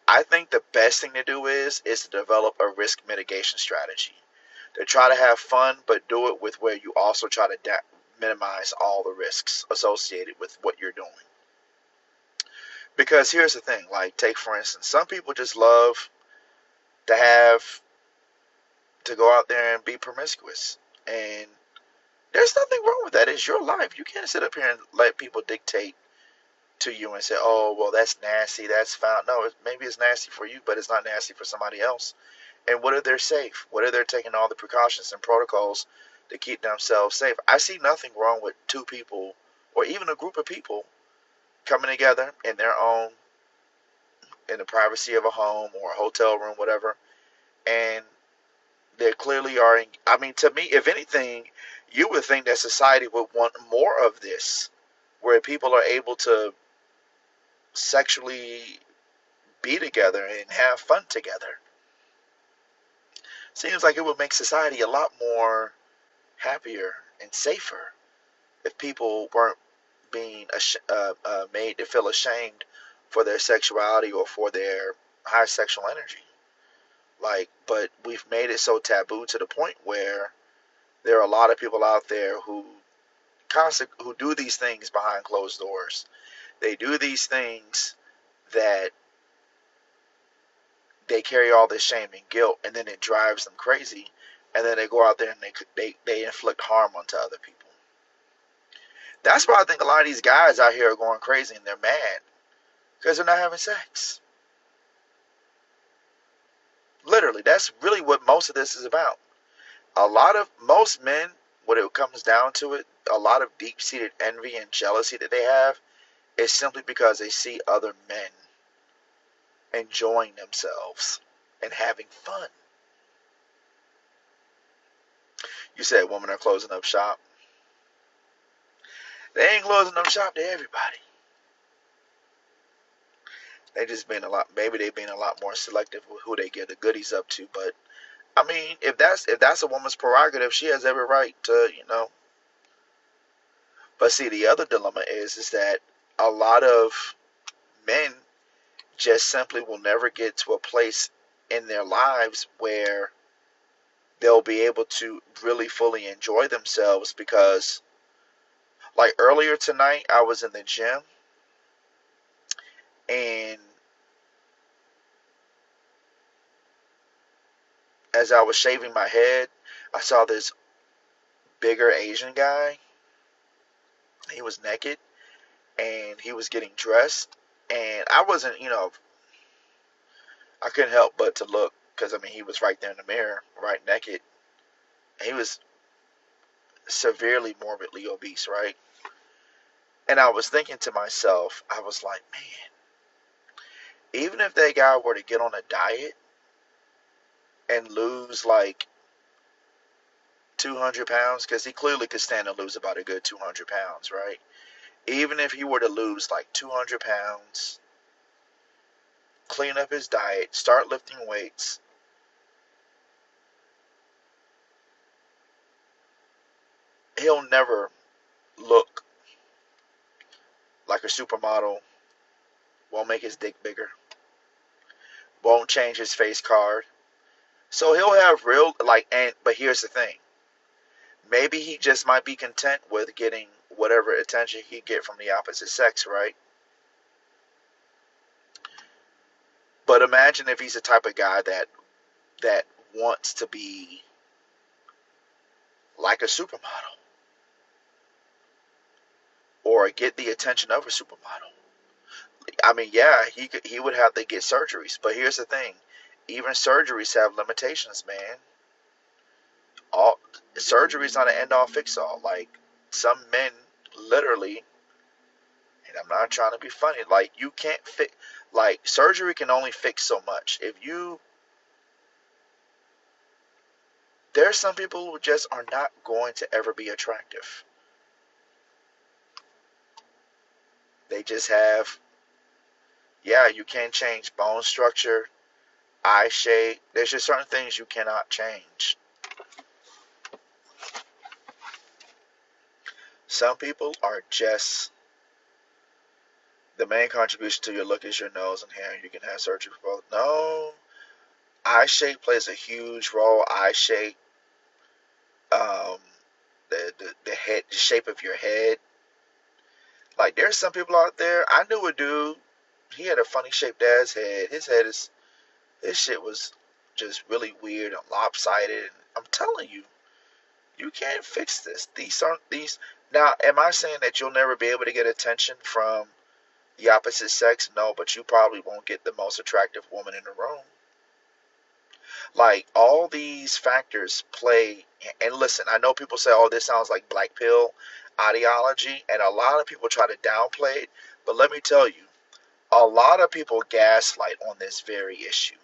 I think the best thing to do is to develop a risk mitigation strategy. To try to have fun, but do it with where you also try to minimize all the risks associated with what you're doing. Because here's the thing, like take for instance, some people just love to have to go out there and be promiscuous. And there's nothing wrong with that. It's your life. You can't sit up here and let people dictate to you and say, oh, well, that's nasty. That's foul. No, maybe it's nasty for you, but it's not nasty for somebody else. And what if they're safe? What if they're taking all the precautions and protocols to keep themselves safe? I see nothing wrong with two people or even a group of people coming together in their own, in the privacy of a home or a hotel room, whatever, and they clearly are. I mean, to me, if anything, you would think that society would want more of this, where people are able to sexually be together and have fun together. Seems like it would make society a lot more happier and safer if people weren't being made to feel ashamed for their sexuality or for their high sexual energy. Like, but we've made it so taboo to the point where there are a lot of people out there who do these things behind closed doors. They do these things that they carry all this shame and guilt, and then it drives them crazy, and then they go out there and they inflict harm onto other people. That's why I think a lot of these guys out here are going crazy and they're mad because they're not having sex. Literally, that's really what most of this is about. Most men, when it comes down to it, a lot of deep-seated envy and jealousy that they have is simply because they see other men enjoying themselves and having fun. You said women are closing up shop. They ain't closing up shop to everybody. They just being a lot. Maybe they being a lot more selective with who they give the goodies up to. But I mean, if that's a woman's prerogative, she has every right to, you know. But see, the other dilemma is that a lot of men just simply will never get to a place in their lives where they'll be able to really fully enjoy themselves because, like earlier tonight, I was in the gym and as I was shaving my head, I saw this bigger Asian guy. He was naked and he was getting dressed. And I wasn't, I couldn't help but to look because, I mean, he was right there in the mirror, right naked. He was severely morbidly obese, right? And I was thinking to myself, I was like, man, even if that guy were to get on a diet and lose like 200 pounds, because he clearly could stand to lose about a good 200 pounds, right? Even if he were to lose like 200 pounds, clean up his diet, start lifting weights, he'll never look like a supermodel Won't make his dick bigger. Won't change his face card. So he'll have real like and but here's the thing. Maybe he just might be content with getting whatever attention he get from the opposite sex, right? But imagine if he's the type of guy that wants to be like a supermodel or get the attention of a supermodel. I mean, yeah, he would have to get surgeries, but here's the thing: even surgeries have limitations, man. All surgery is not an end all fix all. Like some men, literally, and I'm not trying to be funny. Like you can't fix. Like surgery can only fix so much. If you there's some people who just are not going to ever be attractive. They just have, yeah, you can't change bone structure, eye shape. There's just certain things you cannot change. Some people are just, the main contribution to your look is your nose and hair. You can have surgery for both. No, eye shape plays a huge role. Eye shape, um, the head, the shape of your head. Like there's some people out there. I knew a dude. He had a funny shaped ass head. His shit was just really weird and lopsided. And I'm telling you, you can't fix this. These aren't these. Now, am I saying that you'll never be able to get attention from the opposite sex? No, but you probably won't get the most attractive woman in the room. Like all these factors play. And listen, I know people say, "Oh, this sounds like black pill ideology," and a lot of people try to downplay it. But let me tell you, a lot of people gaslight on this very issue.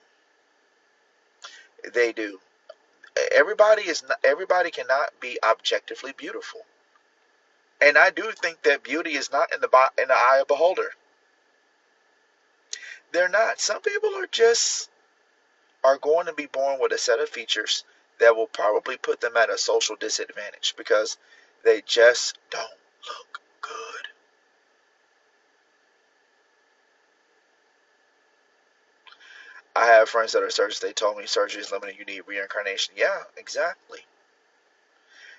They do. Everybody cannot be objectively beautiful, and I do think that beauty is not in the eye of the beholder. They're not. Some people are going to be born with a set of features that will probably put them at a social disadvantage because they just don't look good. I have friends that are surgeons. They told me surgery is limited. You need reincarnation. Yeah, exactly.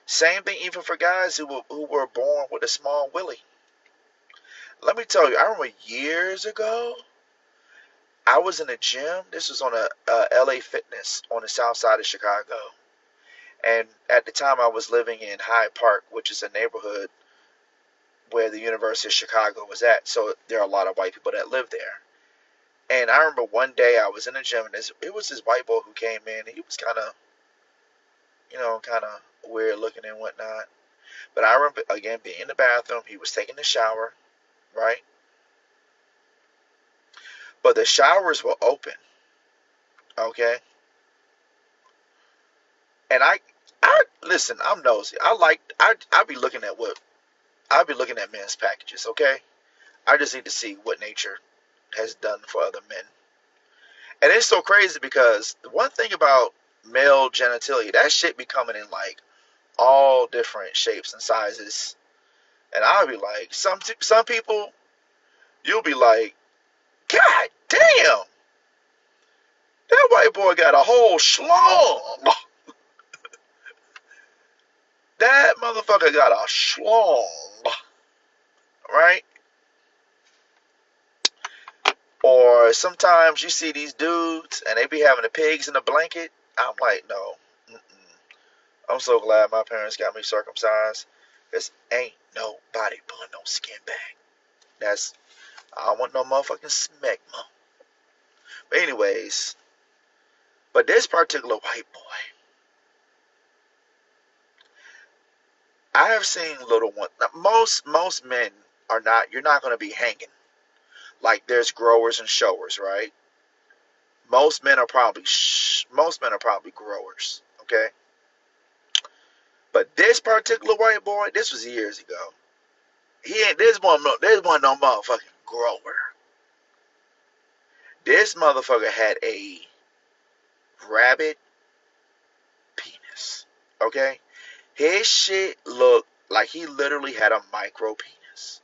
Same thing even for guys who were born with a small willy. Let me tell you, I remember years ago, I was in a gym. This was on a LA Fitness on the south side of Chicago. And at the time, I was living in Hyde Park, which is a neighborhood where the University of Chicago was at. So there are a lot of white people that live there. And I remember one day I was in the gym, and it was this white boy who came in. He was kind of, kind of weird looking and whatnot. But I remember, again, being in the bathroom. He was taking the shower, right? But the showers were open, okay? And I listen. I'm nosy. I be looking at men's packages. Okay, I just need to see what nature has done for other men. And it's so crazy because the one thing about male genitalia, that shit be coming in like all different shapes and sizes. And I'll be like, some people, you'll be like, God damn, that white boy got a whole schlong. That motherfucker got a schlong, right? Or sometimes you see these dudes and they be having the pigs in a blanket. I'm like, no. Mm-mm. I'm so glad my parents got me circumcised. Because ain't nobody pulling no skin back. I don't want no motherfucking smegma. But anyways, but this particular white boy, I have seen little one. Most men are not, you're not going to be hanging. Like there's growers and showers, right? Most men are probably growers, okay? But this particular white boy, this was years ago. He ain't this one no motherfucking grower. This motherfucker had a rabbit penis. Okay? His shit looked like he literally had a micro penis.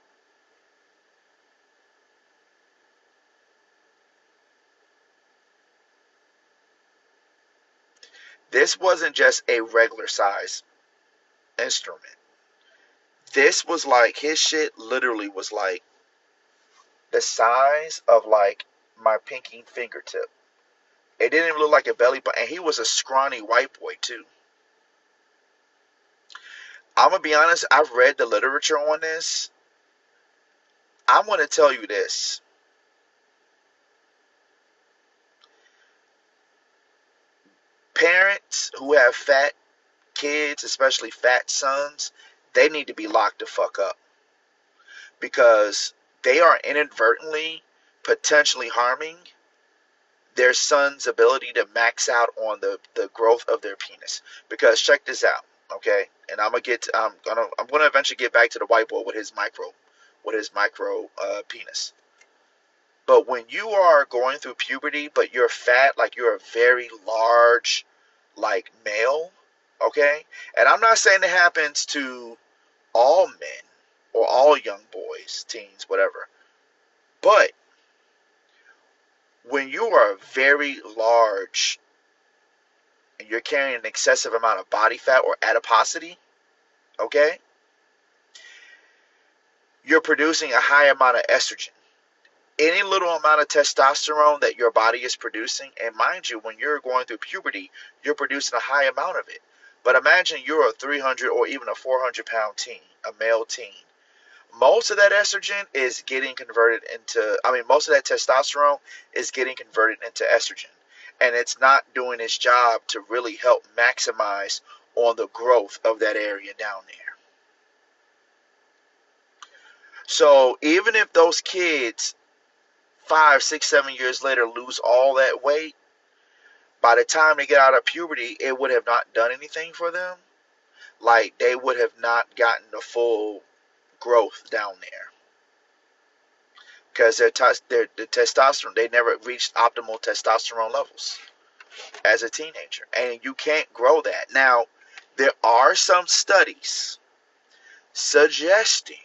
This wasn't just a regular size instrument. This was like, his shit literally was like the size of like my pinky fingertip. It didn't even look like a belly button. And he was a scrawny white boy too. I'm gonna be honest, I've read the literature on this. I'm gonna tell you this. Parents who have fat kids, especially fat sons, they need to be locked the fuck up because they are inadvertently potentially harming their son's ability to max out on the growth of their penis. Because check this out, okay? And I'm gonna eventually get back to the white boy with his micro penis. But when you are going through puberty, but you're fat, like you're a very large, like male, okay? And I'm not saying it happens to all men or all young boys, teens, whatever. But when you are very large and you're carrying an excessive amount of body fat or adiposity, okay, you're producing a high amount of estrogen. Any little amount of testosterone that your body is producing, and mind you, when you're going through puberty, you're producing a high amount of it. But imagine you're a 300 or even a 400-pound teen, a male teen. Most of that estrogen is getting converted into, most of that testosterone is getting converted into estrogen. And it's not doing its job to really help maximize on the growth of that area down there. So even if those kids 5, 6, 7 years later lose all that weight, by the time they get out of puberty, it would have not done anything for them. Like they would have not gotten the full growth down there because their testosterone, they never reached optimal testosterone levels as a teenager, and you can't grow that. Now, there are some studies suggesting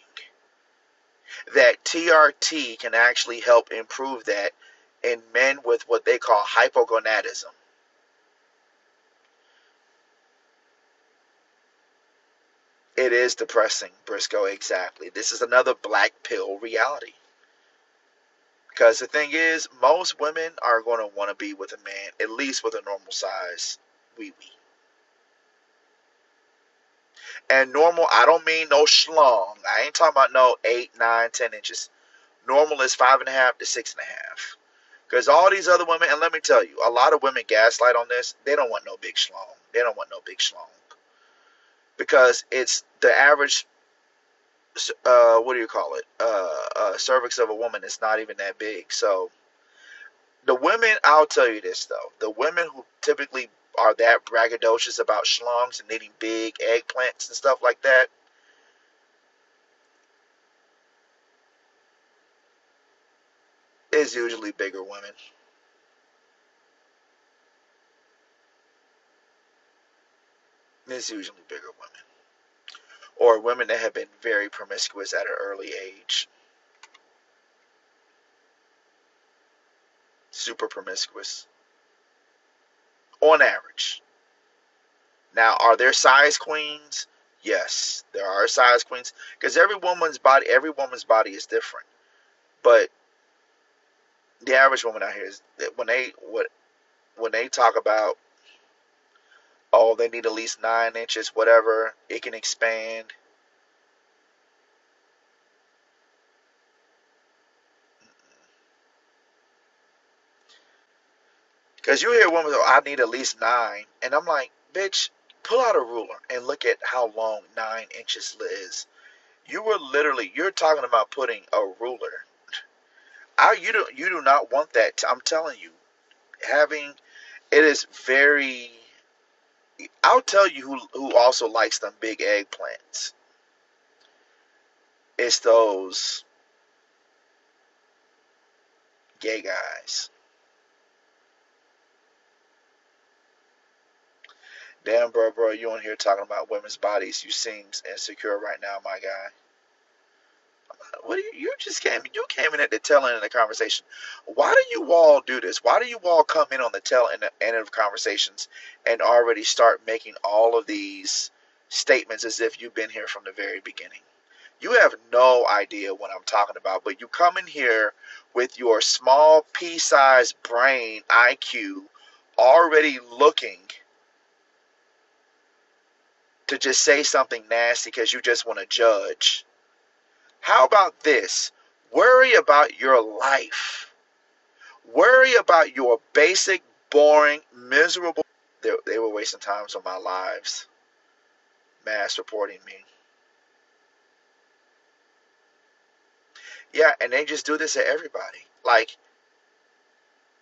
that TRT can actually help improve that in men with what they call hypogonadism. It is depressing, Briscoe, exactly. This is another black pill reality. Because the thing is, most women are going to want to be with a man, at least with a normal size wee wee. And normal, I don't mean no schlong. I ain't talking about no 8, 9, 10 inches. Normal is 5.5 to 6.5. Because all these other women, and let me tell you, a lot of women gaslight on this. They don't want no big schlong. They don't want no big schlong. Because it's the average, what do you call it? Cervix of a woman is not even that big. So the women, I'll tell you this though, the women who typically are that braggadocious about schlongs and eating big eggplants and stuff like that, is usually bigger women. It's usually bigger women. Or women that have been very promiscuous at an early age. Super promiscuous. On average. Now, are there size queens? Yes, there are size queens. Because every woman's body is different. But the average woman out here is when they talk about, oh, they need at least 9 inches, whatever, it can expand. Because you hear women go, I need at least 9. And I'm like, bitch, pull out a ruler and look at how long 9 inches is. You're talking about putting a ruler. You do not want that. I'm telling you, having, it is very, I'll tell you who also likes them big eggplants. It's those gay guys. Damn, bro, you on here talking about women's bodies. You seem insecure right now, my guy. What do you came in at the tail end of the conversation. Why do you all do this? Why do you all come in on the tail end of conversations and already start making all of these statements as if you've been here from the very beginning? You have no idea what I'm talking about, but you come in here with your small pea-sized brain IQ already looking to just say something nasty because you just want to judge. How about this? Worry about your life. Worry about your basic, boring, miserable. They were wasting times on my lives, mass reporting me. Yeah, and they just do this to everybody. Like,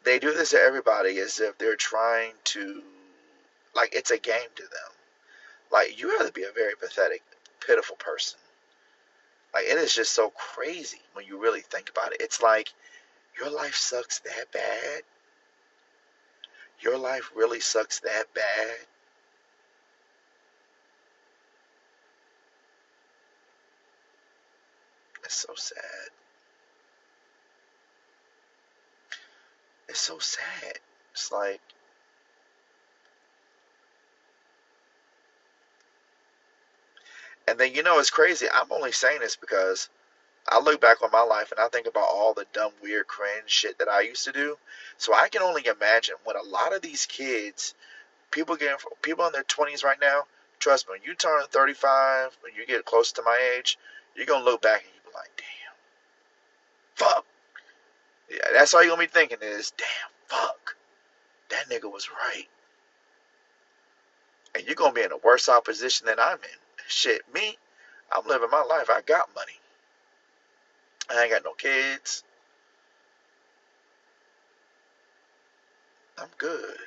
they do this to everybody as if they're trying to, like, it's a game to them. Like, you have to be a very pathetic, pitiful person. Like, it is just so crazy when you really think about it. It's like, your life sucks that bad? Your life really sucks that bad? It's so sad. It's so sad. It's like, and then it's crazy. I'm only saying this because I look back on my life and I think about all the dumb, weird, cringe shit that I used to do. So I can only imagine when a lot of these kids, people in their 20s right now. Trust me, when you turn 35, when you get close to my age, you're gonna look back and you be like, damn, fuck. Yeah, that's all you're gonna be thinking is, damn, fuck. That nigga was right. And you're gonna be in a worse off position than I'm in. Shit, me, I'm living my life. I got money. I ain't got no kids. I'm good.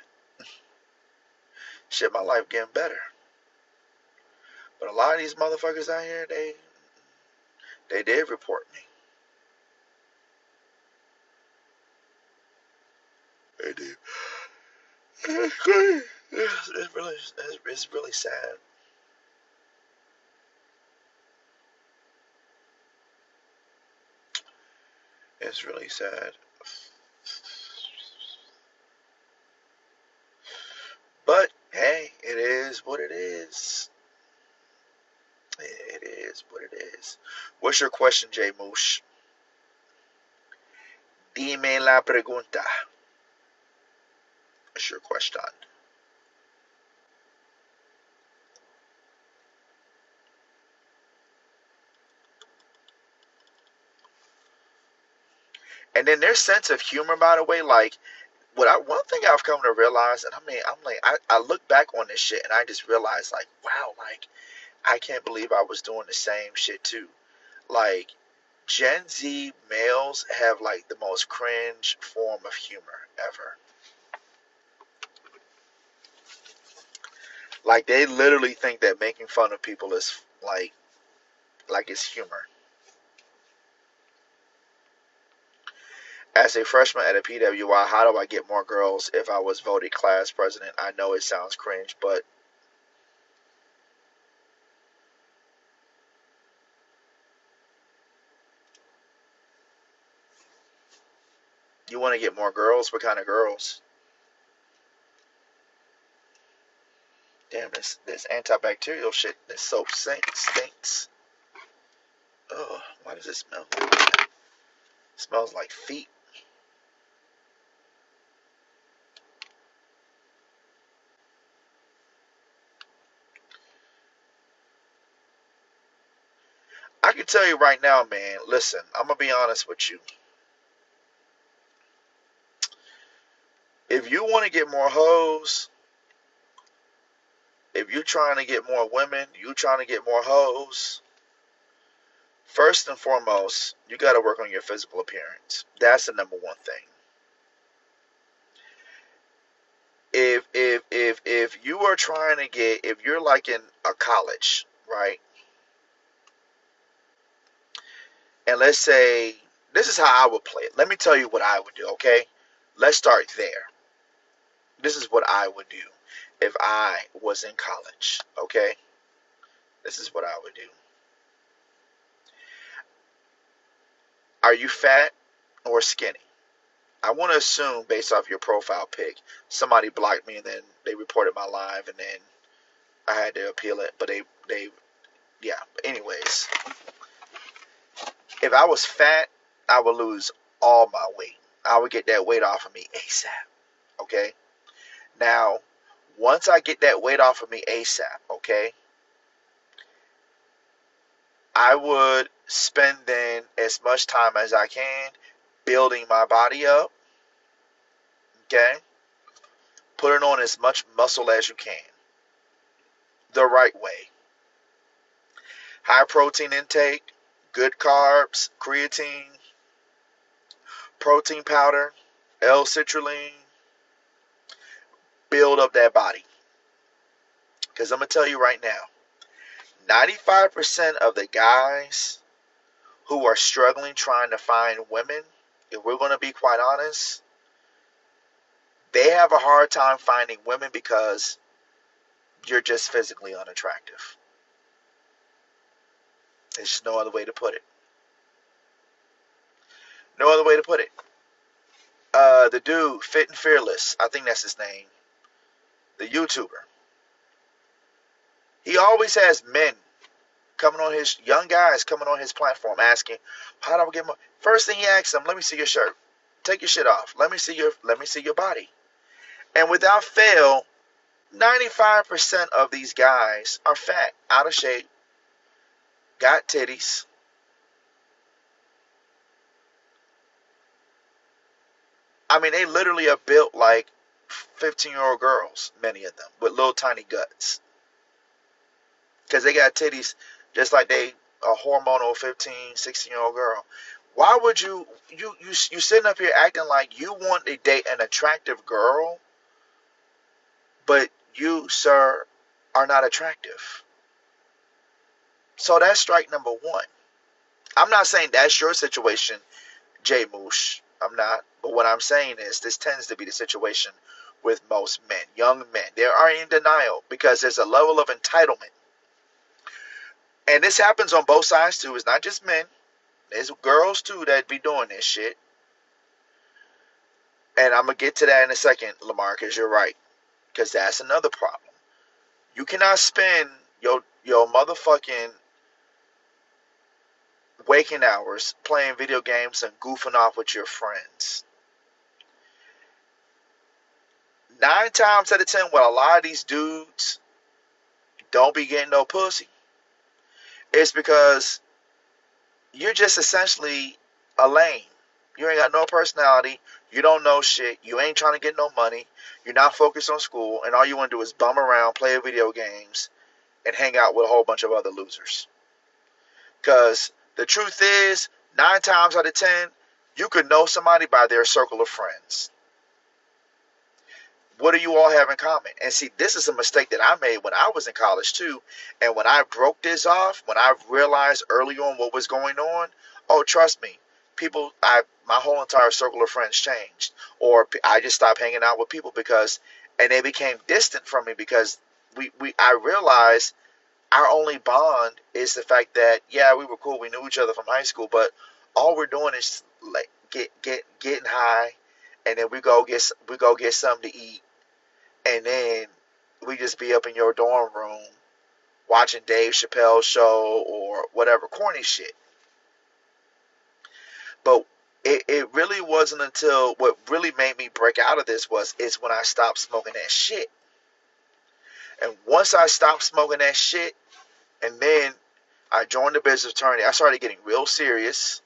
Shit, my life getting better. But a lot of these motherfuckers out here, they did report me. They did. It's really sad. It's really sad. But hey, it is what it is. It is what it is. What's your question, Jay Moosh? Dime la pregunta. What's your question? And then their sense of humor, by the way, like one thing I've come to realize, and I mean, I look back on this shit and I just realized, like, wow, like I can't believe I was doing the same shit too. Like, Gen Z males have like the most cringe form of humor ever. Like, they literally think that making fun of people is like it's humor. As a freshman at a PWI, how do I get more girls if I was voted class president? I know it sounds cringe, but you want to get more girls? What kind of girls? Damn, this antibacterial shit, this soap stinks. Oh, why does it smell? It smells like feet. I can tell you right now, man. Listen, I'm gonna be honest with you. If you want to get more hoes, if you're trying to get more women, you trying to get more hoes. First and foremost, you got to work on your physical appearance. That's the number one thing. If you are trying to get, if you're like in a college, right? And let's say this is how I would play it. Let me tell you what I would do, okay? Let's start there. This is what I would do if I was in college, okay? This is what I would do. Are you fat or skinny? I want to assume based off your profile pic, somebody blocked me and then they reported my live and then I had to appeal it. But they yeah. Anyways, if I was fat, I would lose all my weight. I would get that weight off of me ASAP. Okay. Now, once I get that weight off of me ASAP, okay, I would spend then as much time as I can building my body up, okay, putting on as much muscle as you can, the right way. High protein intake, good carbs, creatine, protein powder, L-citrulline, build up that body. Because I'm going to tell you right now, 95% of the guys who are struggling trying to find women, if we're going to be quite honest, they have a hard time finding women because you're just physically unattractive. There's just no other way to put it. No other way to put it. The dude, Fit and Fearless, I think that's his name, the YouTuber. He always has men coming on his, young guys coming on his platform asking, how do I get more? First thing he asks them, let me see your shirt. Take your shit off. Let me see your body. And without fail, 95% of these guys are fat, out of shape, got titties. I mean, they literally are built like 15-year-old girls, many of them, with little tiny guts. Because they got titties just like they a hormonal 15, 16-year-old girl. Why would you sitting up here acting like you want to date an attractive girl, but you, sir, are not attractive? So that's strike number one. I'm not saying that's your situation, Jay Moosh. I'm not. But what I'm saying is this tends to be the situation with most men, young men. They are in denial because there's a level of entitlement. And this happens on both sides too. It's not just men. There's girls too that be doing this shit. And I'm going to get to that in a second, Lamar, because you're right. Because that's another problem. You cannot spend your motherfucking waking hours playing video games and goofing off with your friends. 9 times out of 10, what a lot of these dudes don't be getting no pussy is because you're just essentially a lame. You ain't got no personality. You don't know shit. You ain't trying to get no money. You're not focused on school. And all you want to do is bum around, play video games, and hang out with a whole bunch of other losers. Because the truth is, 9 times out of 10, you could know somebody by their circle of friends. What do you all have in common? And see, this is a mistake that I made when I was in college too. And when I broke this off, when I realized early on what was going on, oh, trust me, my whole entire circle of friends changed. Or I just stopped hanging out with people and they became distant from me because I realized our only bond is the fact that, yeah, we were cool. We knew each other from high school, but all we're doing is like getting high, and then we go get something to eat, and then we just be up in your dorm room watching Dave Chappelle's show or whatever corny shit. But it really wasn't until what really made me break out of this is when I stopped smoking that shit. And once I stopped smoking that shit, and then I joined the business attorney, I started getting real serious.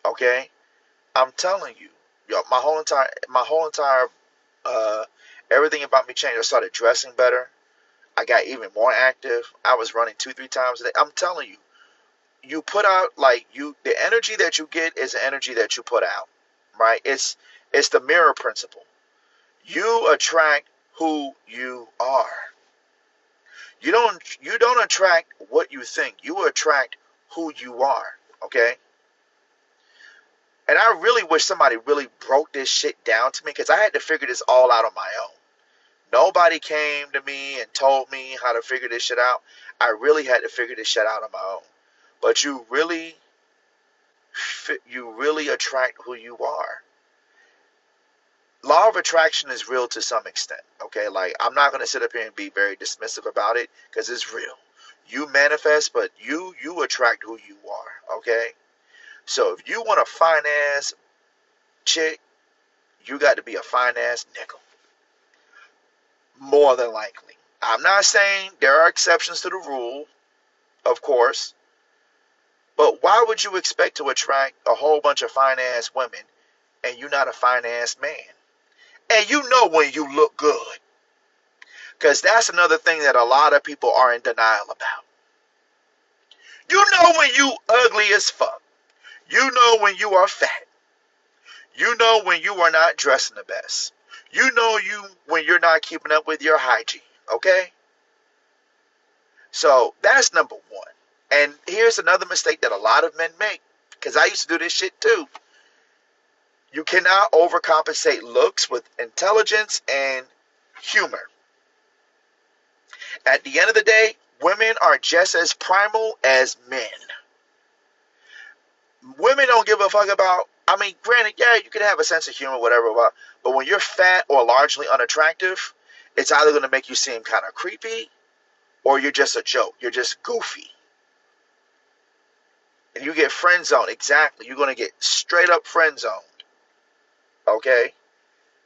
Okay, I'm telling you, yo, my whole entire everything about me changed. I started dressing better. I got even more active. I was running 2-3 times a day. I'm telling you, you put out the energy that you get is the energy that you put out, right? It's the mirror principle. You attract who you are. You don't attract what you think. You attract who you are. Okay. And I really wish somebody really broke this shit down to me because I had to figure this all out on my own. Nobody came to me and told me how to figure this shit out. I really had to figure this shit out on my own. But you really You really attract who you are. Law of attraction is real to some extent. Okay, like I'm not gonna sit up here and be very dismissive about it because it's real. You manifest, but you attract who you are. Okay, so if you want a fine ass chick, you got to be a fine ass nickel. More than likely. I'm not saying there are exceptions to the rule, of course, but why would you expect to attract a whole bunch of fine ass women and you're not a fine ass man? And you know when you look good. Because that's another thing that a lot of people are in denial about. You know when you ugly as fuck. You know when you are fat. You know when you are not dressing the best. You know when you're not keeping up with your hygiene. Okay? So that's number one. And here's another mistake that a lot of men make. Because I used to do this shit too. You cannot overcompensate looks with intelligence and humor. At the end of the day, women are just as primal as men. Women don't give a fuck about, I mean, granted, yeah, you can have a sense of humor, whatever, but when you're fat or largely unattractive, it's either going to make you seem kind of creepy or you're just a joke. You're just goofy. And you get friend zoned. Exactly. You're going to get straight up friend zoned. Okay?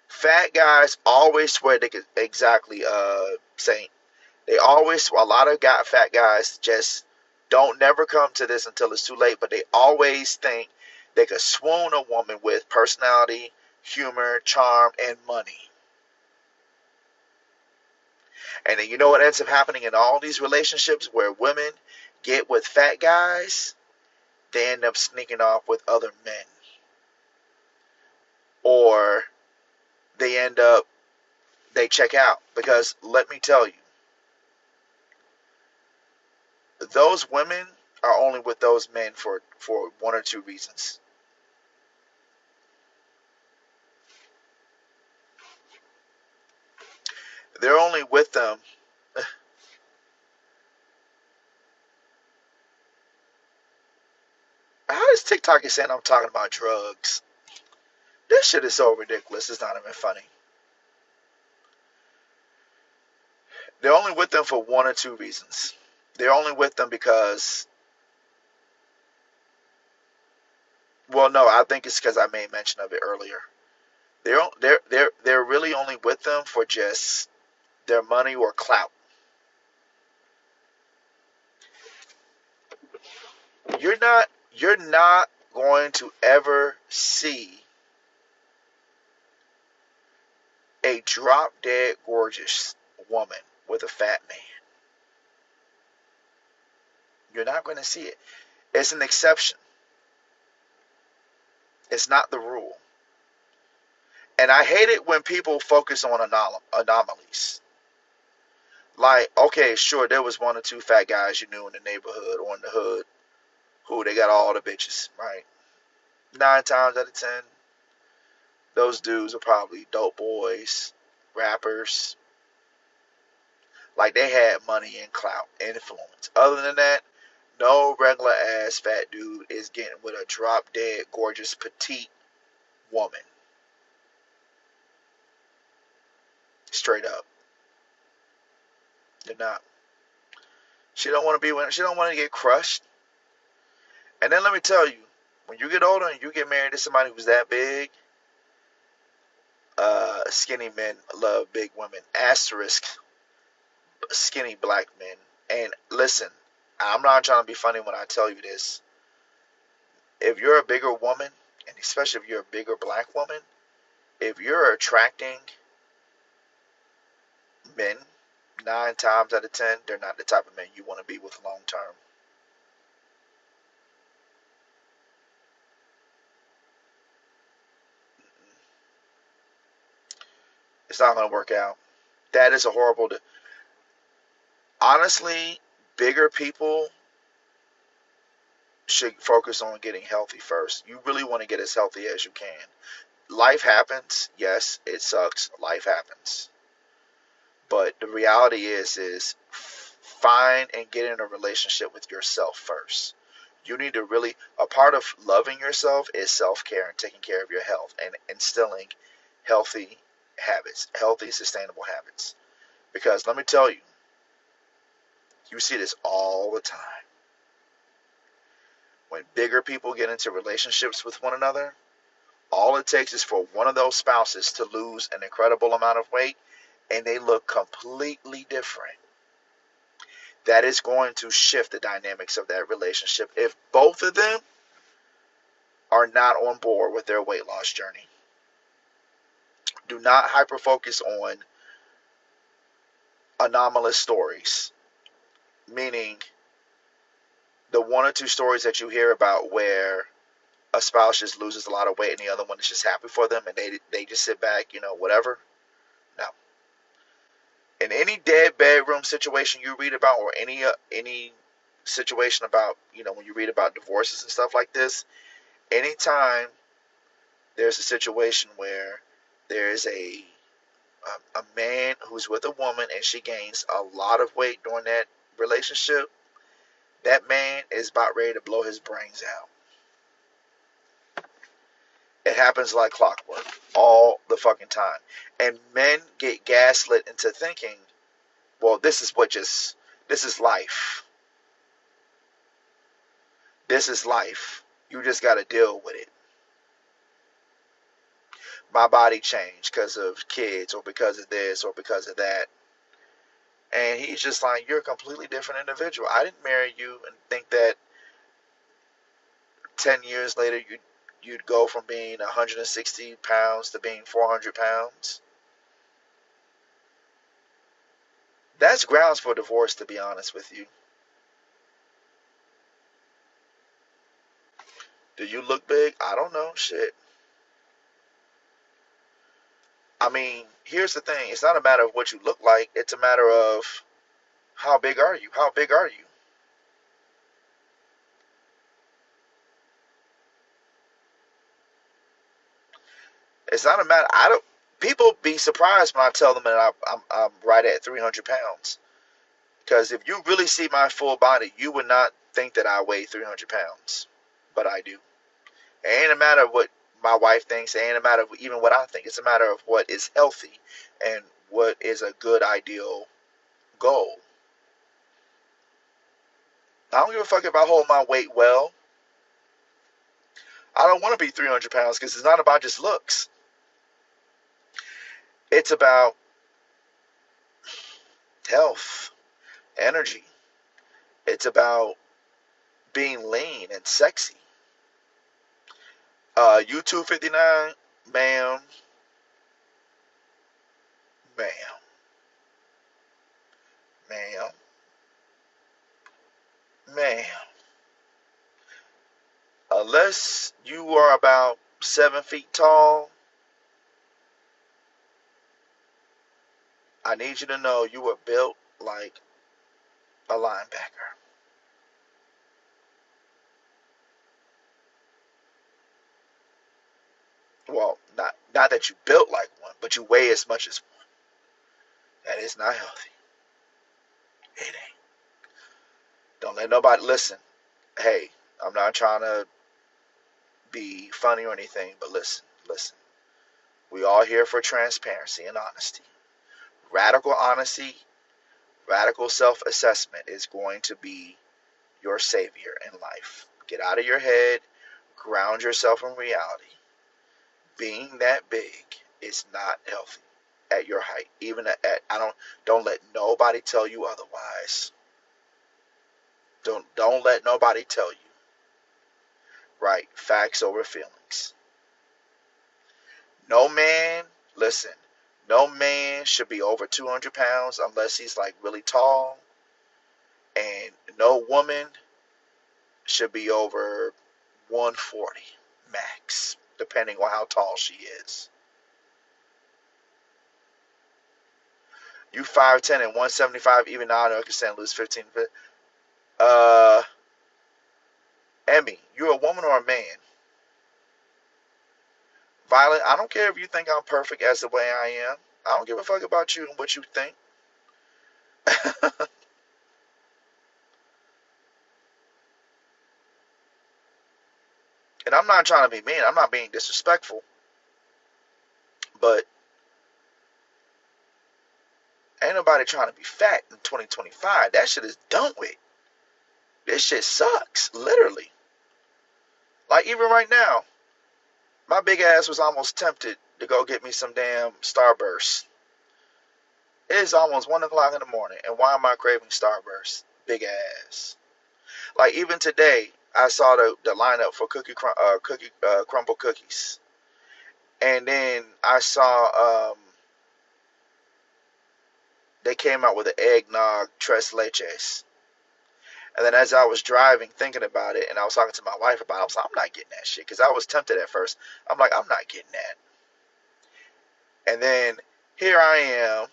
Fat guys always swear they could, exactly, Saint. They always, a lot of fat guys just don't never come to this until it's too late, but they always think they could swoon a woman with personality, humor, charm, and money. And then you know what ends up happening in all these relationships where women get with fat guys? They end up sneaking off with other men. Or they check out. Because let me tell you, those women are only with those men for one or two reasons. They're only with them. How is TikTok is saying I'm talking about drugs? This shit is so ridiculous. It's not even funny. They're only with them for one or two reasons. They're only with them because, well, no, I think it's because I made mention of it earlier. They're really only with them for just their money or clout. You're not going to ever see a drop dead gorgeous woman with a fat man. You're not going to see it. It's an exception. It's not the rule. And I hate it when people focus on anomalies. Like, okay, sure, there was one or two fat guys you knew in the neighborhood or in the hood who they got all the bitches, right? 9 times out of 10, those dudes are probably dope boys, rappers. Like they had money and clout, influence. Other than that, no regular ass fat dude is getting with a drop dead, gorgeous, petite woman. Straight up. They're not. She don't want to be with, she don't want to get crushed. And then let me tell you, when you get older and you get married to somebody who's that big, skinny men love big women. Asterisk skinny black men. And listen, I'm not trying to be funny when I tell you this. If you're a bigger woman, and especially if you're a bigger black woman, if you're attracting men, 9 times out of 10, they're not the type of men you want to be with long term. It's not going to work out. That is a horrible. Honestly, bigger people should focus on getting healthy first. You really want to get as healthy as you can. Life happens. Yes, it sucks. Life happens. But the reality is find and get in a relationship with yourself first. You need to really, a part of loving yourself is self-care and taking care of your health and instilling healthy habits, healthy, sustainable habits. Because let me tell you, you see this all the time. When bigger people get into relationships with one another, all it takes is for one of those spouses to lose an incredible amount of weight and they look completely different. That is going to shift the dynamics of that relationship if both of them are not on board with their weight loss journey. Do not hyper focus on anomalous stories, meaning the one or two stories that you hear about where a spouse just loses a lot of weight and the other one is just happy for them and they just sit back, whatever. No. In any dead bedroom situation you read about, or any situation about, when you read about divorces and stuff like this, anytime there's a situation where there's a man who's with a woman and she gains a lot of weight during that relationship, that man is about ready to blow his brains out. It happens like clockwork all the fucking time. And men get gaslit into thinking, well, this is life. This is life. You just got to deal with it. My body changed because of kids or because of this or because of that. And he's just like, you're a completely different individual. I didn't marry you and think that 10 years later you'd go from being 160 pounds to being 400 pounds. That's grounds for divorce, to be honest with you. Do you look big? I don't know. Shit. I mean, here's the thing. It's not a matter of what you look like. It's a matter of how big are you? How big are you? It's not a matter. I don't. People be surprised when I tell them that I'm right at 300 pounds. Because if you really see my full body, you would not think that I weigh 300 pounds. But I do. It ain't a matter of what my wife thinks. It ain't a matter of even what I think. It's a matter of what is healthy and what is a good ideal goal. I don't give a fuck if I hold my weight well. I don't want to be 300 pounds because it's not about just looks. It's about health, energy. It's about being lean and sexy. U259, ma'am, ma'am, ma'am, ma'am. Unless you are about 7 feet tall, I need you to know you were built like a linebacker. Well, not that you built like one, but you weigh as much as one. That is not healthy. It ain't. Don't let nobody listen. Hey, I'm not trying to be funny or anything, but listen. We all here for transparency and honesty. Radical honesty, radical self-assessment is going to be your savior in life. Get out of your head, ground yourself in reality. Being that big is not healthy at your height. Even I don't let nobody tell you otherwise. Don't let nobody tell you. Right? Facts over feelings. No man, listen, no man should be over 200 pounds unless he's like really tall. And no woman should be over 140 max, depending on how tall she is. You 5'10" and 175, even now I know I can stand lose 15. Uh, Emmy, you a woman or a man? Violet, I don't care if you think I'm perfect as the way I am. I don't give a fuck about you and what you think. And I'm not trying to be mean. I'm not being disrespectful. But ain't nobody trying to be fat in 2025. That shit is done with. This shit sucks. Literally. Like, even right now, my big ass was almost tempted to go get me some damn Starburst. It's almost 1 o'clock in the morning, and why am I craving Starburst? Big ass. Like, even today, I saw the lineup for crumble cookies, and then I saw they came out with an eggnog tres leches. And then as I was driving, thinking about it, and I was talking to my wife about it, I was like, I'm not getting that shit, because I was tempted at first. I'm like, I'm not getting that. And then here I am.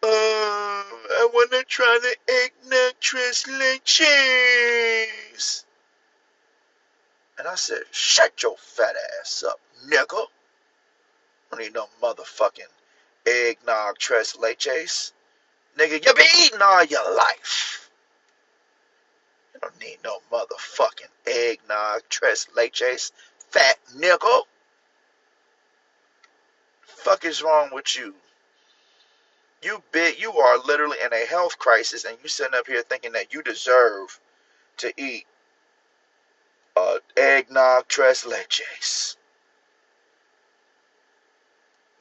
I want to try the eggnog tres leches. And I said, shut your fat ass up, nigga. I don't need no motherfucking eggnog tres leches. Nigga, you been eating all your life. You don't need no motherfucking eggnog tres leches, fat nigga. Fuck is wrong with you? You are literally in a health crisis, and you sitting up here thinking that you deserve to eat eggnog tres leches.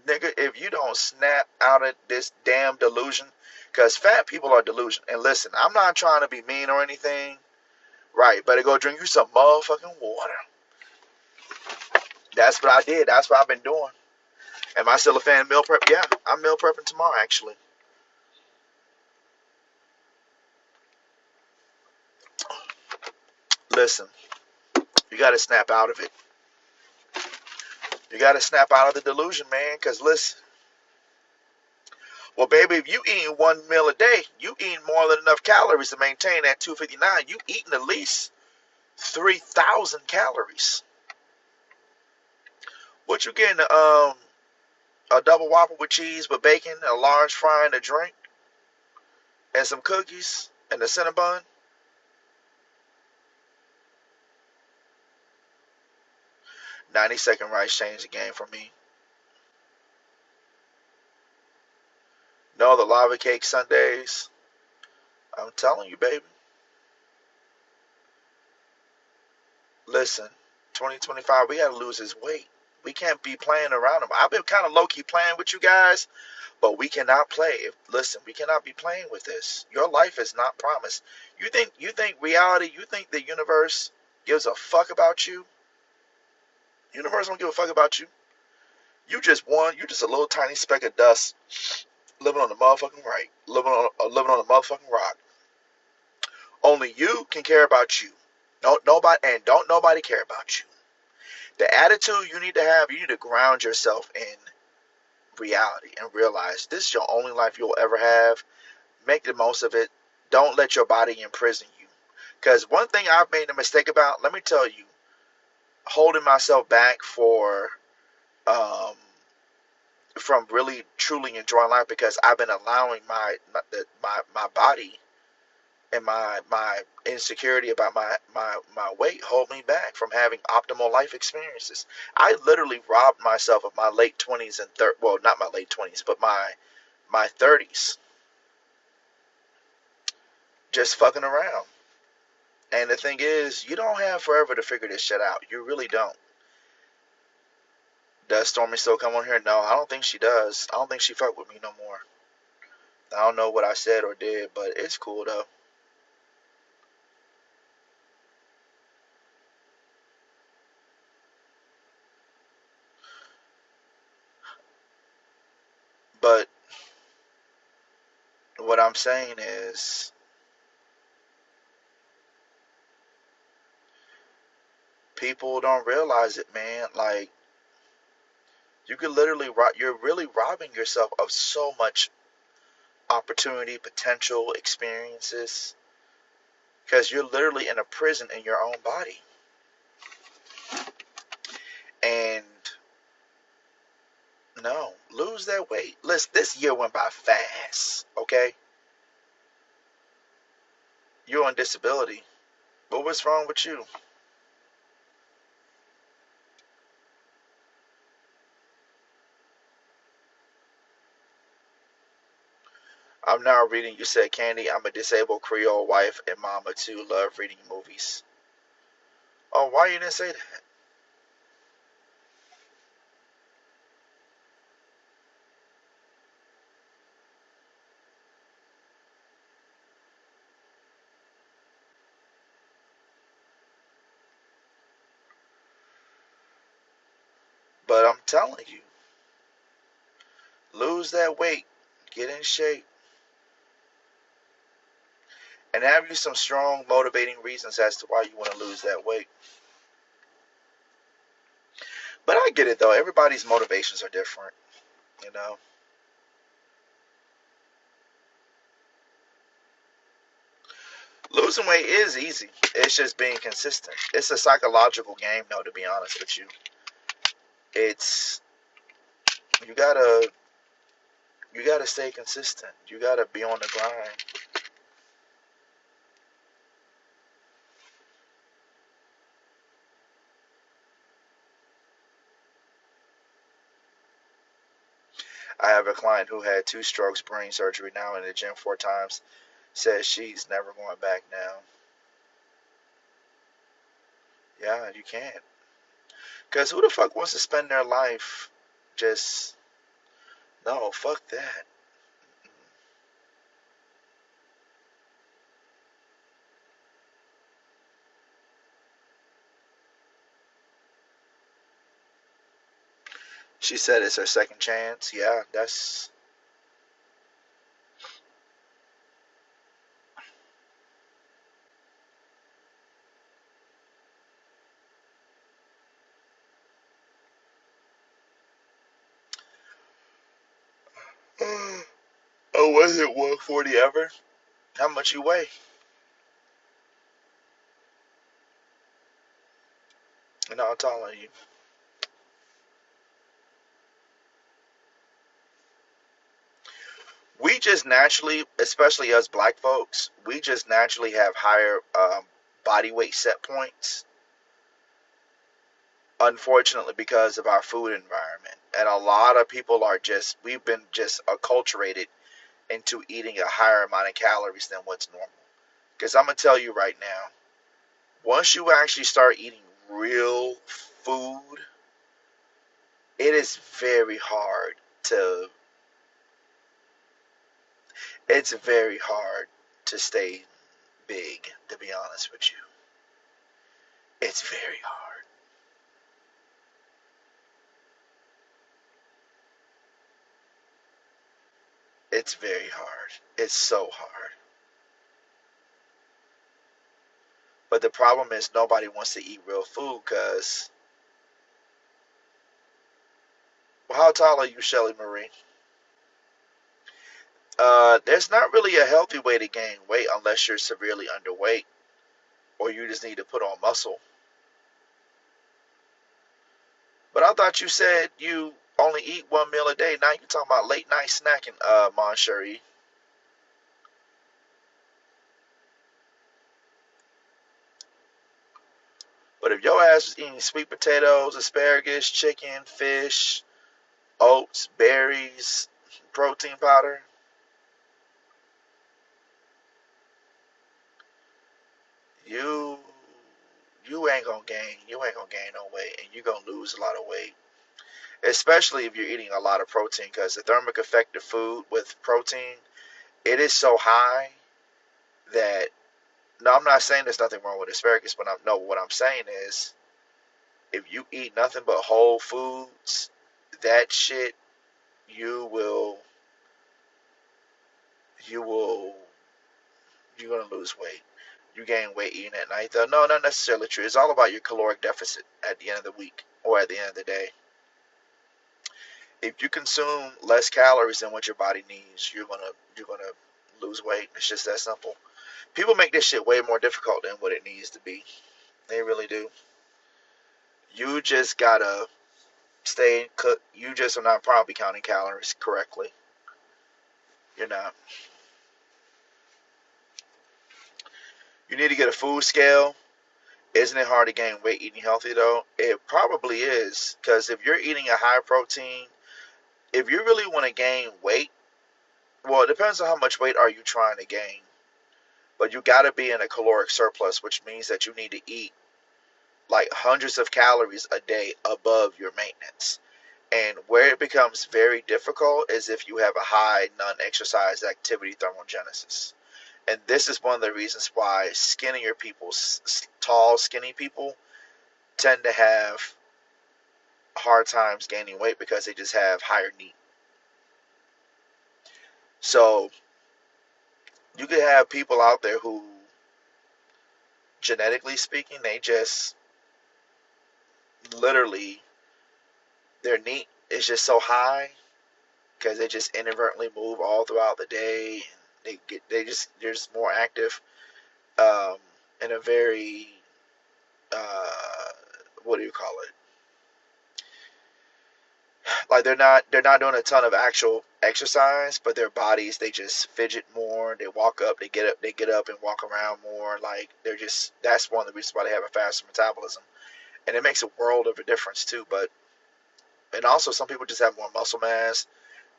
Nigga, if you don't snap out of this damn delusion, because fat people are delusional. And listen, I'm not trying to be mean or anything. Right, better go drink you some motherfucking water. That's what I did. That's what I've been doing. Am I still a fan of meal prep? Yeah, I'm meal prepping tomorrow, actually. Listen, you got to snap out of it. You got to snap out of the delusion, man, because listen. Well, baby, if you eating one meal a day, you eating more than enough calories to maintain that 259. You eating at least 3,000 calories. What you getting? A double Whopper with cheese, with bacon, a large fry, and a drink, and some cookies, and a Cinnabon. 90-second rice changed the game for me. No, the lava cake sundaes. I'm telling you, baby. Listen, 2025, we gotta lose this weight. We can't be playing around. I've been kind of low-key playing with you guys, but we cannot play. Listen, we cannot be playing with this. Your life is not promised. You think reality, you think the universe gives a fuck about you? Universe don't give a fuck about you. You just a little tiny speck of dust living on the motherfucking right, living on a motherfucking rock. Only you can care about you. No, nobody, and don't nobody care about you. The attitude you need to have, you need to ground yourself in reality and realize this is your only life you'll ever have. Make the most of it. Don't let your body imprison you. Because one thing I've made a mistake about, let me tell you, holding myself back um, from really truly enjoying life, because I've been allowing my body and my insecurity about my weight hold me back from having optimal life experiences. I literally robbed myself of my late 20s and well, not my late 20s, but my 30s, just fucking around. And the thing is, you don't have forever to figure this shit out. You really don't. Does Stormy still come on here? No, I don't think she does. I don't think she fuck with me no more. I don't know what I said or did, but it's cool though. But what I'm saying is, people don't realize it, man. Like, you could literally, you're really robbing yourself of so much opportunity, potential, experiences, because you're literally in a prison in your own body. And no, lose that weight. Listen, this year went by fast, okay? You're on disability, but what's wrong with you? I'm now reading. You said, Candy, I'm a disabled Creole wife and mama too. Love reading movies. Oh, why you didn't say that? But I'm telling you, lose that weight, get in shape, and have you some strong, motivating reasons as to why you want to lose that weight. But I get it though. Everybody's motivations are different, you know. Losing weight is easy. It's just being consistent. It's a psychological game, though. To be honest with you, it's you gotta you gotta stay consistent. You gotta be on the grind. I have a client who had 2 strokes, brain surgery, now in the gym 4 times. Says she's never going back now. Yeah, you can't. Cause who the fuck wants to spend their life just no? Fuck that. She said it's her second chance. Yeah, that's. Oh, was it 140 ever? How much you weigh? No, I'm telling you. We just naturally, especially us black folks, we just naturally have higher body weight set points, unfortunately, because of our food environment. And a lot of people are just, we've been just acculturated into eating a higher amount of calories than what's normal. Because I'm going to tell you right now, once you actually start eating real food, it is very hard to, it's very hard to stay big, to be honest with you. It's very hard. It's very hard. It's so hard. But the problem is nobody wants to eat real food because, well, how tall are you, Shelly Marie? There's not really a healthy way to gain weight unless you're severely underweight or you just need to put on muscle. But I thought you said you only eat 1 meal a day. Now you're talking about late night snacking, Mon Cherie. But if your ass is eating sweet potatoes, asparagus, chicken, fish, oats, berries, protein powder, you you ain't gonna gain no weight, and you're gonna lose a lot of weight. Especially if you're eating a lot of protein, because the thermic effect of food with protein, it is so high that, no, I'm not saying there's nothing wrong with asparagus, but no, what I'm saying is if you eat nothing but whole foods, that shit, you will you will you're gonna lose weight. You gain weight eating at night though. No, not necessarily true. It's all about your caloric deficit at the end of the week or at the end of the day. If you consume less calories than what your body needs, you're gonna lose weight. It's just that simple. People make this shit way more difficult than what it needs to be. They really do. You just gotta stay cook. You just are not probably counting calories correctly. You're not. You need to get a food scale. Isn't it hard to gain weight eating healthy though? It probably is, because if you're eating a high protein, if you really want to gain weight, well, it depends on how much weight are you trying to gain. But you got to be in a caloric surplus, which means that you need to eat like hundreds of calories a day above your maintenance. And where it becomes very difficult is if you have a high non-exercise activity thermogenesis. And this is one of the reasons why skinnier people, tall, skinny people, tend to have hard times gaining weight because they just have higher need. So you could have people out there who, genetically speaking, they just literally, their NEAT is just so high because they just inadvertently move all throughout the day. They're just more active um, in a very uh, what do you call it? Like they're not doing a ton of actual exercise, but their bodies, they just fidget more. They walk up, they get up and walk around more. Like they're just, that's one of the reasons why they have a faster metabolism, and it makes a world of a difference too. But and also some people just have more muscle mass,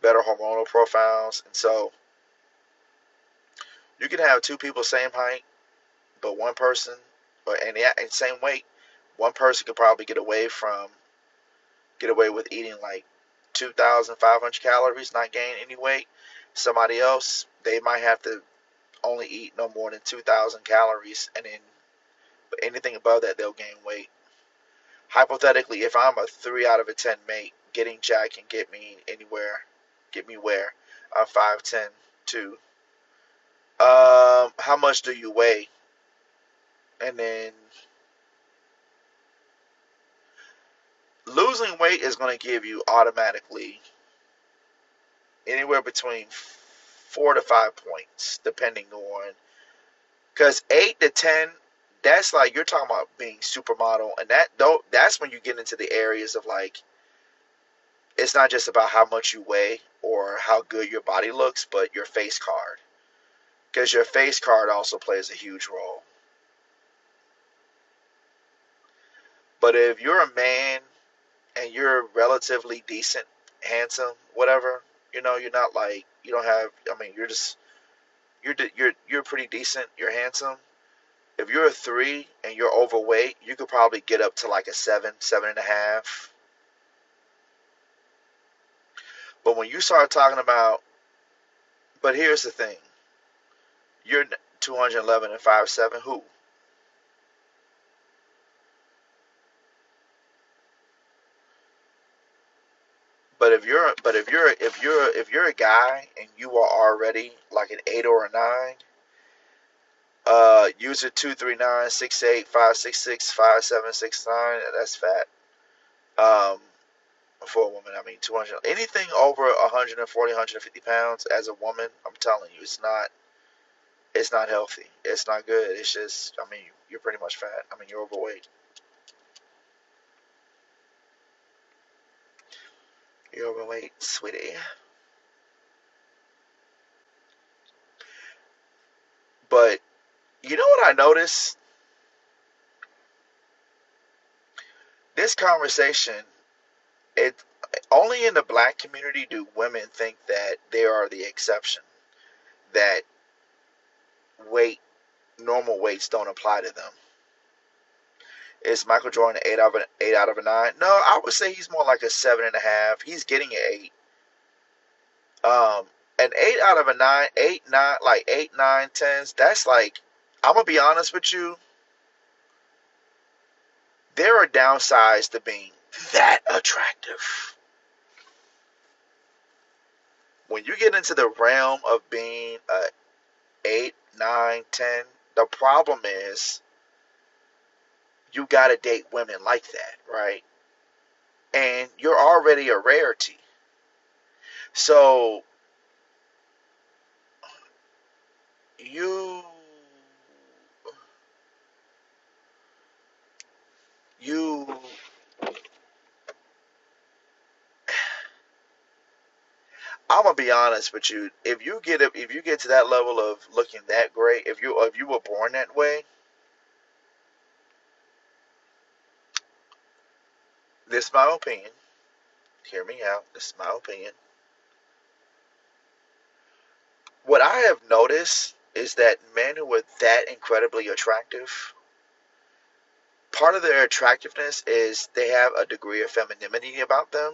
better hormonal profiles, and so you can have two people same height, but one person, and yeah, and same weight, one person could probably get away with eating like 2,500 calories, not gain any weight. Somebody else, they might have to only eat no more than 2,000 calories, and then anything above that, they'll gain weight. Hypothetically, if I'm a 3 out of a 10 mate, getting Jack can get me anywhere, get me where? I'm 5'10", too. How much do you weigh? And then losing weight is going to give you automatically anywhere between 4 to 5 points, depending on, because 8 to 10, that's like you're talking about being supermodel, and that's when you get into the areas of like it's not just about how much you weigh or how good your body looks, but your face card, because your face card also plays a huge role. But if you're a man and you're relatively decent, handsome, whatever, you're not like you don't have. I mean, you're just you're pretty decent. You're handsome. If you're a 3 and you're overweight, you could probably get up to like a 7, 7.5. But when you start talking about, but here's the thing, you're 211 and 5'7". Who? But if you're a guy and you are already like an 8 or a 9, user 239 68 566 5769. That's fat. Um, for a woman, I mean 200. Anything over 140, 150 pounds as a woman, I'm telling you, it's not healthy. It's not good. It's just, I mean, you're pretty much fat. I mean, you're overweight. You're overweight, sweetie. But you know what I noticed? This conversation, it only in the black community do women think that they are the exception. That weight, normal weights don't apply to them. Is Michael Jordan 8 out of a 9? No, I would say he's more like a 7.5. He's getting an 8. An 8 out of a 9, 8, 9, like 8, 9, 10s. That's like, I'm gonna be honest with you. There are downsides to being that attractive. When you get into the realm of being a 8, 9, 10, the problem is you gotta date women like that, right? And you're already a rarity. So you you I'm gonna be honest with you. If you get to that level of looking that great, if you were born that way, this is my opinion. Hear me out. This is my opinion. What I have noticed is that men who are that incredibly attractive, part of their attractiveness is they have a degree of femininity about them.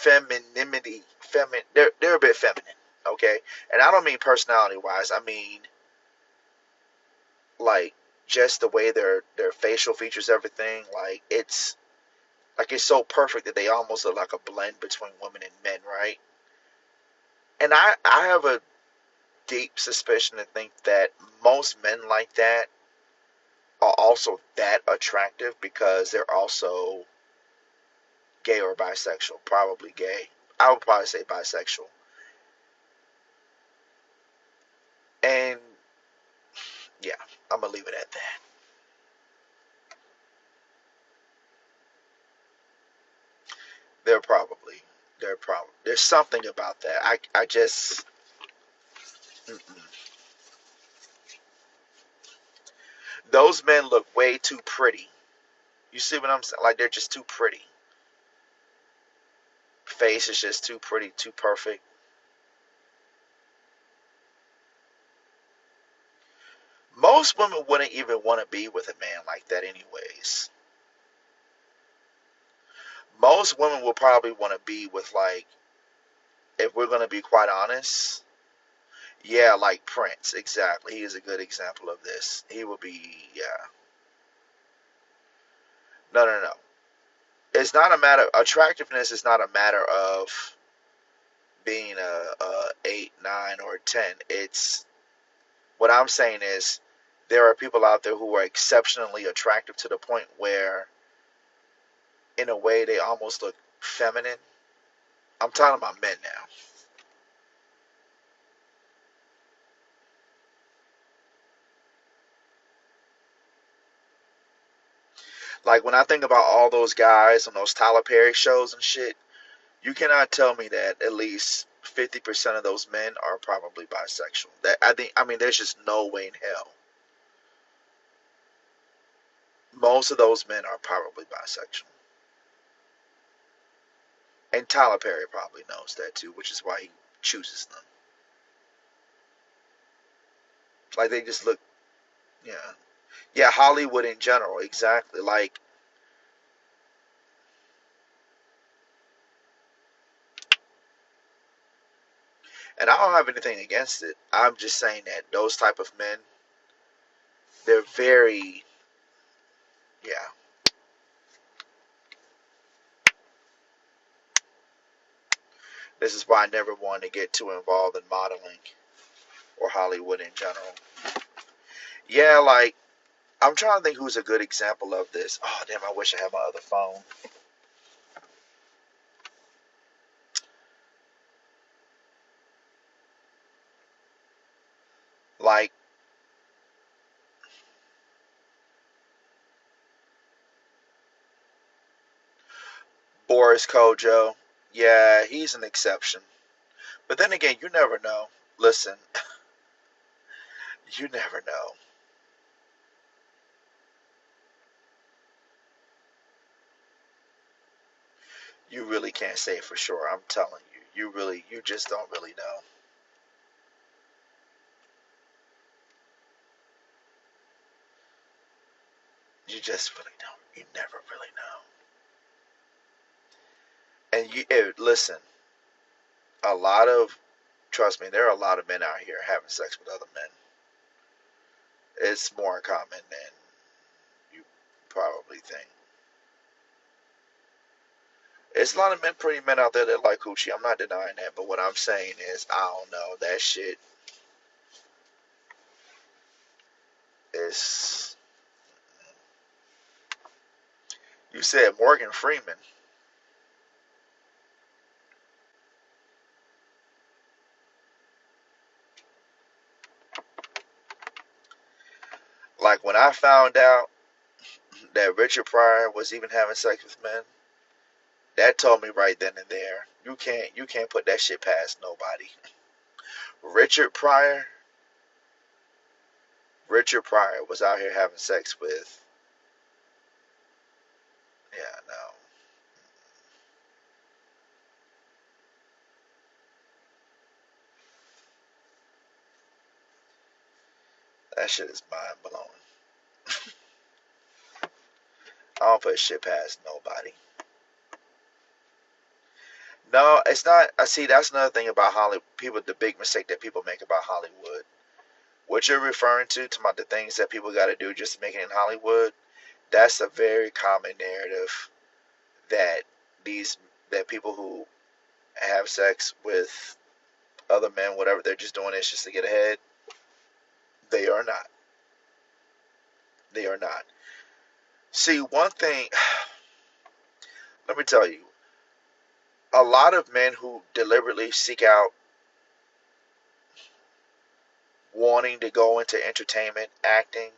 They're a bit feminine, okay? And I don't mean personality wise. I mean like just the way their facial features, everything. It's so perfect that they almost look like a blend between women and men, right? And I have a deep suspicion to think that most men like that are also that attractive because they're also gay or bisexual. Probably gay. I would probably say bisexual. And yeah, I'm gonna leave it at that. They're probably there's something about that. I just mm-mm. Those men look way too pretty. You see what I'm saying? Like they're just too pretty. Face is just too pretty, too perfect. Most women wouldn't even want to be with a man like that anyways. Most women will probably want to be with, like, if we're going to be quite honest, yeah, like Prince. Exactly. He is a good example of this. He will be, yeah. No, no, no. It's not a matter, attractiveness is not a matter of being a 8, 9, or 10. It's, what I'm saying is, there are people out there who are exceptionally attractive to the point where, in a way, they almost look feminine. I'm talking about men now. Like when I think about all those guys on those Tyler Perry shows and shit, you cannot tell me that at least 50% of those men are probably bisexual. That I think, I mean, there's just no way in hell. Most of those men are probably bisexual. And Tyler Perry probably knows that too, which is why he chooses them. Like they just look, yeah. Yeah, Hollywood in general, exactly. Like, and I don't have anything against it. I'm just saying that those type of men, they're very, yeah. This is why I never wanted to get too involved in modeling or Hollywood in general. Yeah, like I'm trying to think who's a good example of this. Oh damn, I wish I had my other phone. Like Boris Kojo. Yeah, he's an exception. But then again, you never know. Listen, you never know. You really can't say for sure. I'm telling you. You just don't really know. You just really don't. You never really know. And listen, a lot of, trust me, there are a lot of men out here having sex with other men. It's more common than you probably think. It's a lot of men, pretty men out there that like coochie. I'm not denying that, but what I'm saying is, I don't know. That shit is. You said Morgan Freeman. Like when I found out that Richard Pryor was even having sex with men, that told me right then and there, you can't put that shit past nobody. Richard Pryor, Richard Pryor was out here having sex with. Yeah, no. That shit is mind blowing. I don't put shit past nobody. No, it's not. I see. That's another thing about Hollywood. People, the big mistake that people make about Hollywood. What you're referring to about the things that people got to do just to make it in Hollywood. That's a very common narrative that these that people who have sex with other men, whatever, they're just doing this just to get ahead. They are not. They are not. See, one thing. Let me tell you, a lot of men who deliberately seek out wanting to go into entertainment, acting,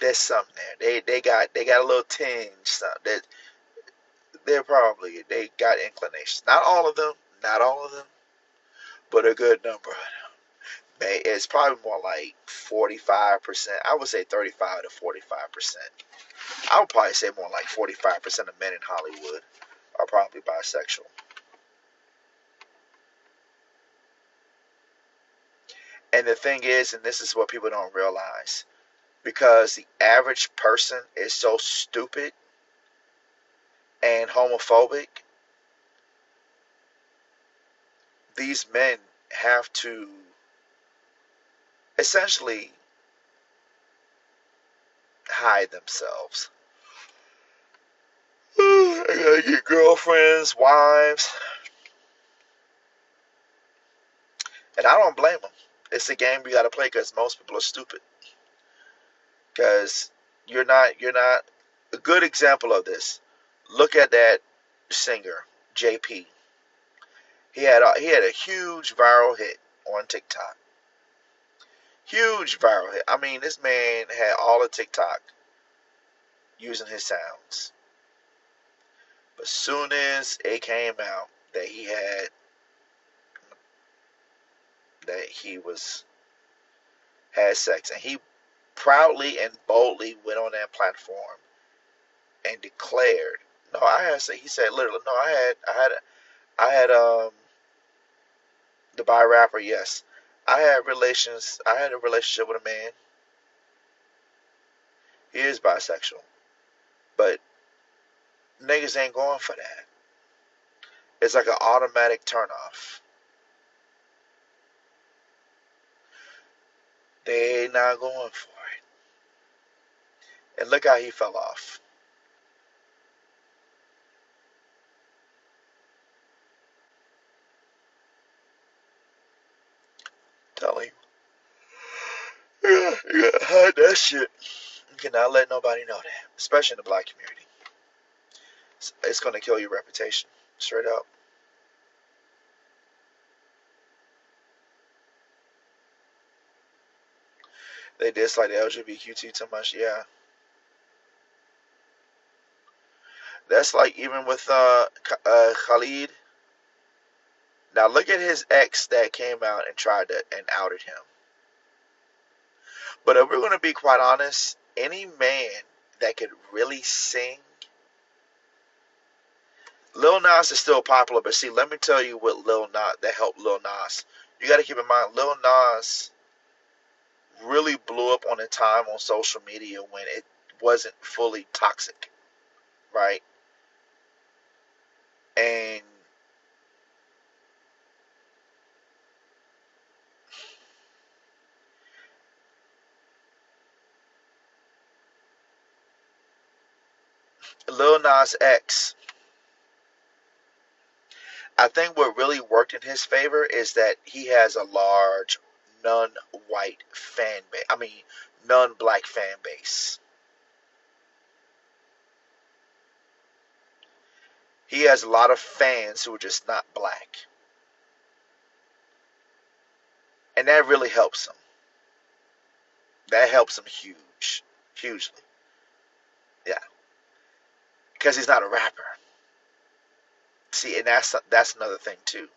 there's something there. They got a little tinge. Something that they got inclinations. Not all of them. Not all of them, but a good number. It's probably more like 45%. I would say 35 to 45%. I would probably say more like 45% of men in Hollywood are probably bisexual. And the thing is, and this is what people don't realize, because the average person is so stupid and homophobic, these men have to essentially hide themselves. I gotta get girlfriends, wives, and I don't blame them. It's a game you gotta play because most people are stupid. Because you're not a good example of this. Look at that singer, JP. He had a huge viral hit on TikTok. Huge viral hit. I mean, this man had all of TikTok using his sounds. But soon as it came out that he was had sex, and he proudly and boldly went on that platform and declared, "No, I had sex." He said, "Literally, no, I had the bi rapper. Yes, I had relations. I had a relationship with a man. He is bisexual, but niggas ain't going for that. It's like an automatic turnoff. They ain't not going for it. And look how he fell off. Telling you, you gotta hide that shit. You cannot let nobody know that, especially in the black community. It's gonna kill your reputation, straight up. They dislike the LGBTQ too much. Yeah, that's like even with Khalid. Now look at his ex that came out and tried to and outed him. But if we're gonna be quite honest, any man that could really sing, Lil Nas is still popular. But see, let me tell you what Lil Nas that helped Lil Nas. You got to keep in mind, Lil Nas really blew up on a time on social media when it wasn't fully toxic, right? And Lil Nas X, I think what really worked in his favor is that he has a large non-white fan base. I mean, non-black fan base. He has a lot of fans who are just not black, and that really helps him. That helps him hugely. Yeah, because he's not a rapper. See, and that's another thing too.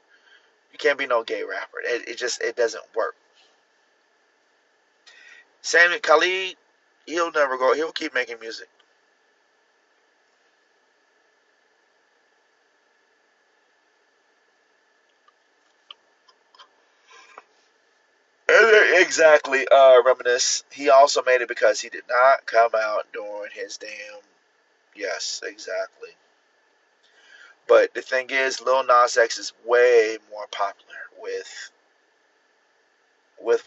You can't be no gay rapper. It doesn't work. Sammy Khalid, he'll never go. He'll keep making music. Exactly, Reminisce. He also made it because he did not come out during his damn. Yes, exactly. But the thing is, Lil Nas X is way more popular with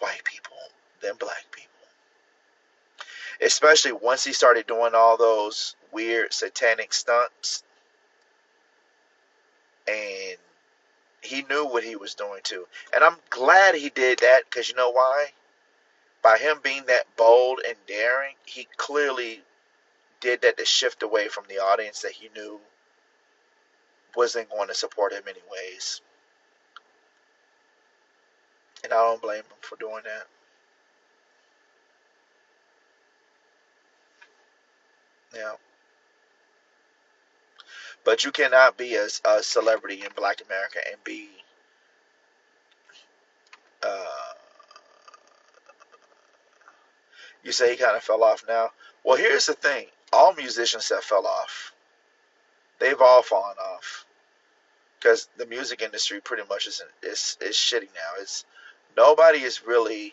white people than black people. Especially once he started doing all those weird satanic stunts, and he knew what he was doing too. And I'm glad he did that because you know why? By him being that bold and daring, he clearly did that to shift away from the audience that he knew wasn't going to support him anyways. And I don't blame him for doing that. Yeah. But you cannot be a celebrity in Black America and be uh, you say he kind of fell off now. Well, here's the thing: all musicians that fell off, they've all fallen off because the music industry pretty much is shitty now. It's nobody is really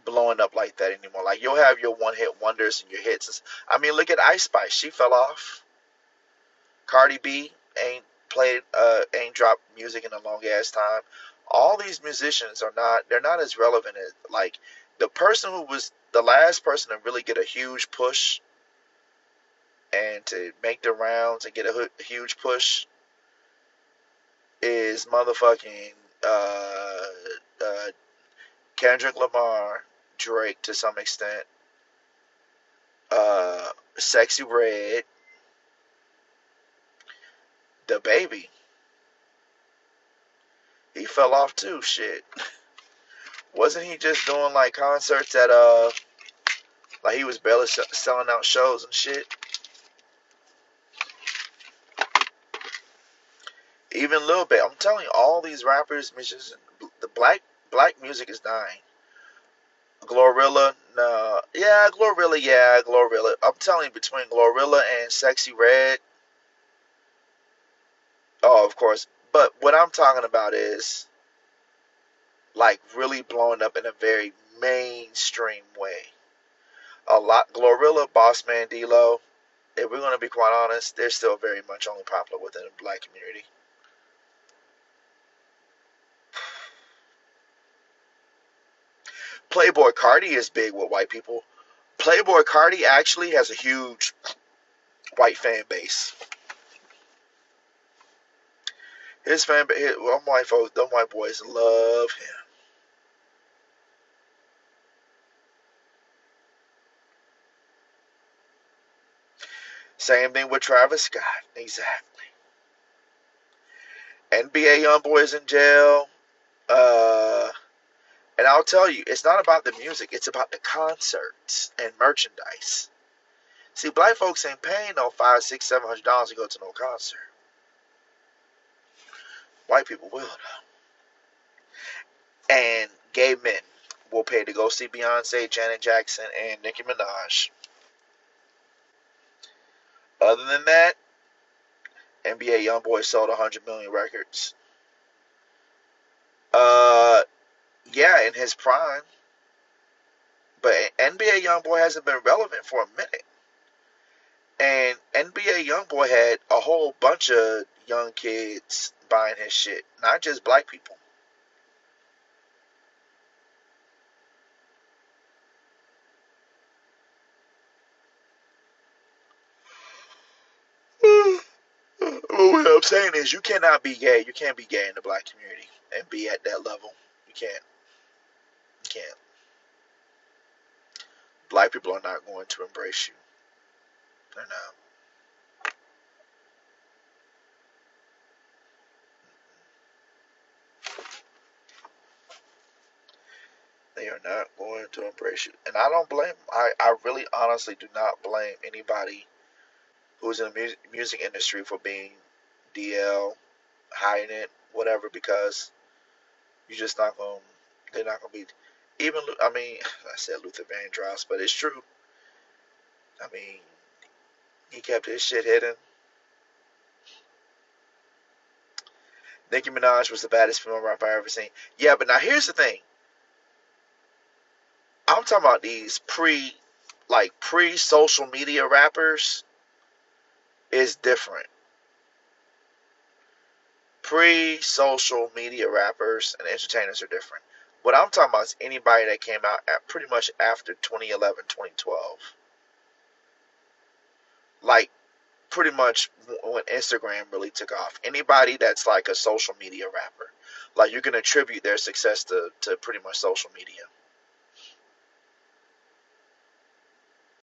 blowing up like that anymore. Like you'll have your one hit wonders and your hits. I mean, look at Ice Spice. She fell off. Cardi B ain't dropped music in a long ass time. All these musicians are not. They're not as relevant as like the person who was the last person to really get a huge push and to make the rounds and get a huge push is motherfucking uh, uh, Kendrick Lamar, Drake to some extent, Sexy Red, the baby. He fell off too. Shit, wasn't he just doing like concerts at like he was barely selling out shows and shit? Even Lil Bit. I'm telling you, all these rappers, musicians, the black music is dying. Glorilla, no, yeah, Glorilla. I'm telling you, between Glorilla and Sexy Red, oh, of course. But what I'm talking about is like really blowing up in a very mainstream way. A lot, Glorilla, Bossman, D-Lo. If we're gonna be quite honest, they're still very much only popular within the black community. Playboy Cardi is big with white people. Playboy Cardi actually has a huge white fan base. His fan base, them white folks, them white boys love him. Same thing with Travis Scott. Exactly. NBA YoungBoy is in jail. Uh, and I'll tell you, it's not about the music. It's about the concerts and merchandise. See, black folks ain't paying no $500, $600, $700 to go to no concert. White people will, and gay men will pay to go see Beyonce, Janet Jackson, and Nicki Minaj. Other than that, NBA YoungBoy sold 100 million records. Uh, yeah, in his prime, but NBA YoungBoy hasn't been relevant for a minute. And NBA YoungBoy had a whole bunch of young kids buying his shit, not just black people. What I'm saying is, you cannot be gay. You can't be gay in the black community and be at that level. You can't. You can't. Black people are not going to embrace you. They're not. They are not going to embrace you. And I don't blame. I really honestly do not blame anybody who's in the music industry for being DL, hiding it, whatever, because you're just not going. They're not going to be. Even I mean, I said Luther Vandross, but it's true. I mean, he kept his shit hidden. Nicki Minaj was the baddest female rapper I ever seen. Yeah, but now here's the thing. I'm talking about these pre-social media rappers is different. Pre-social media rappers and entertainers are different. What I'm talking about is anybody that came out at pretty much after 2011, 2012. Like pretty much when Instagram really took off. Anybody that's like a social media rapper. Like you can attribute their success to pretty much social media.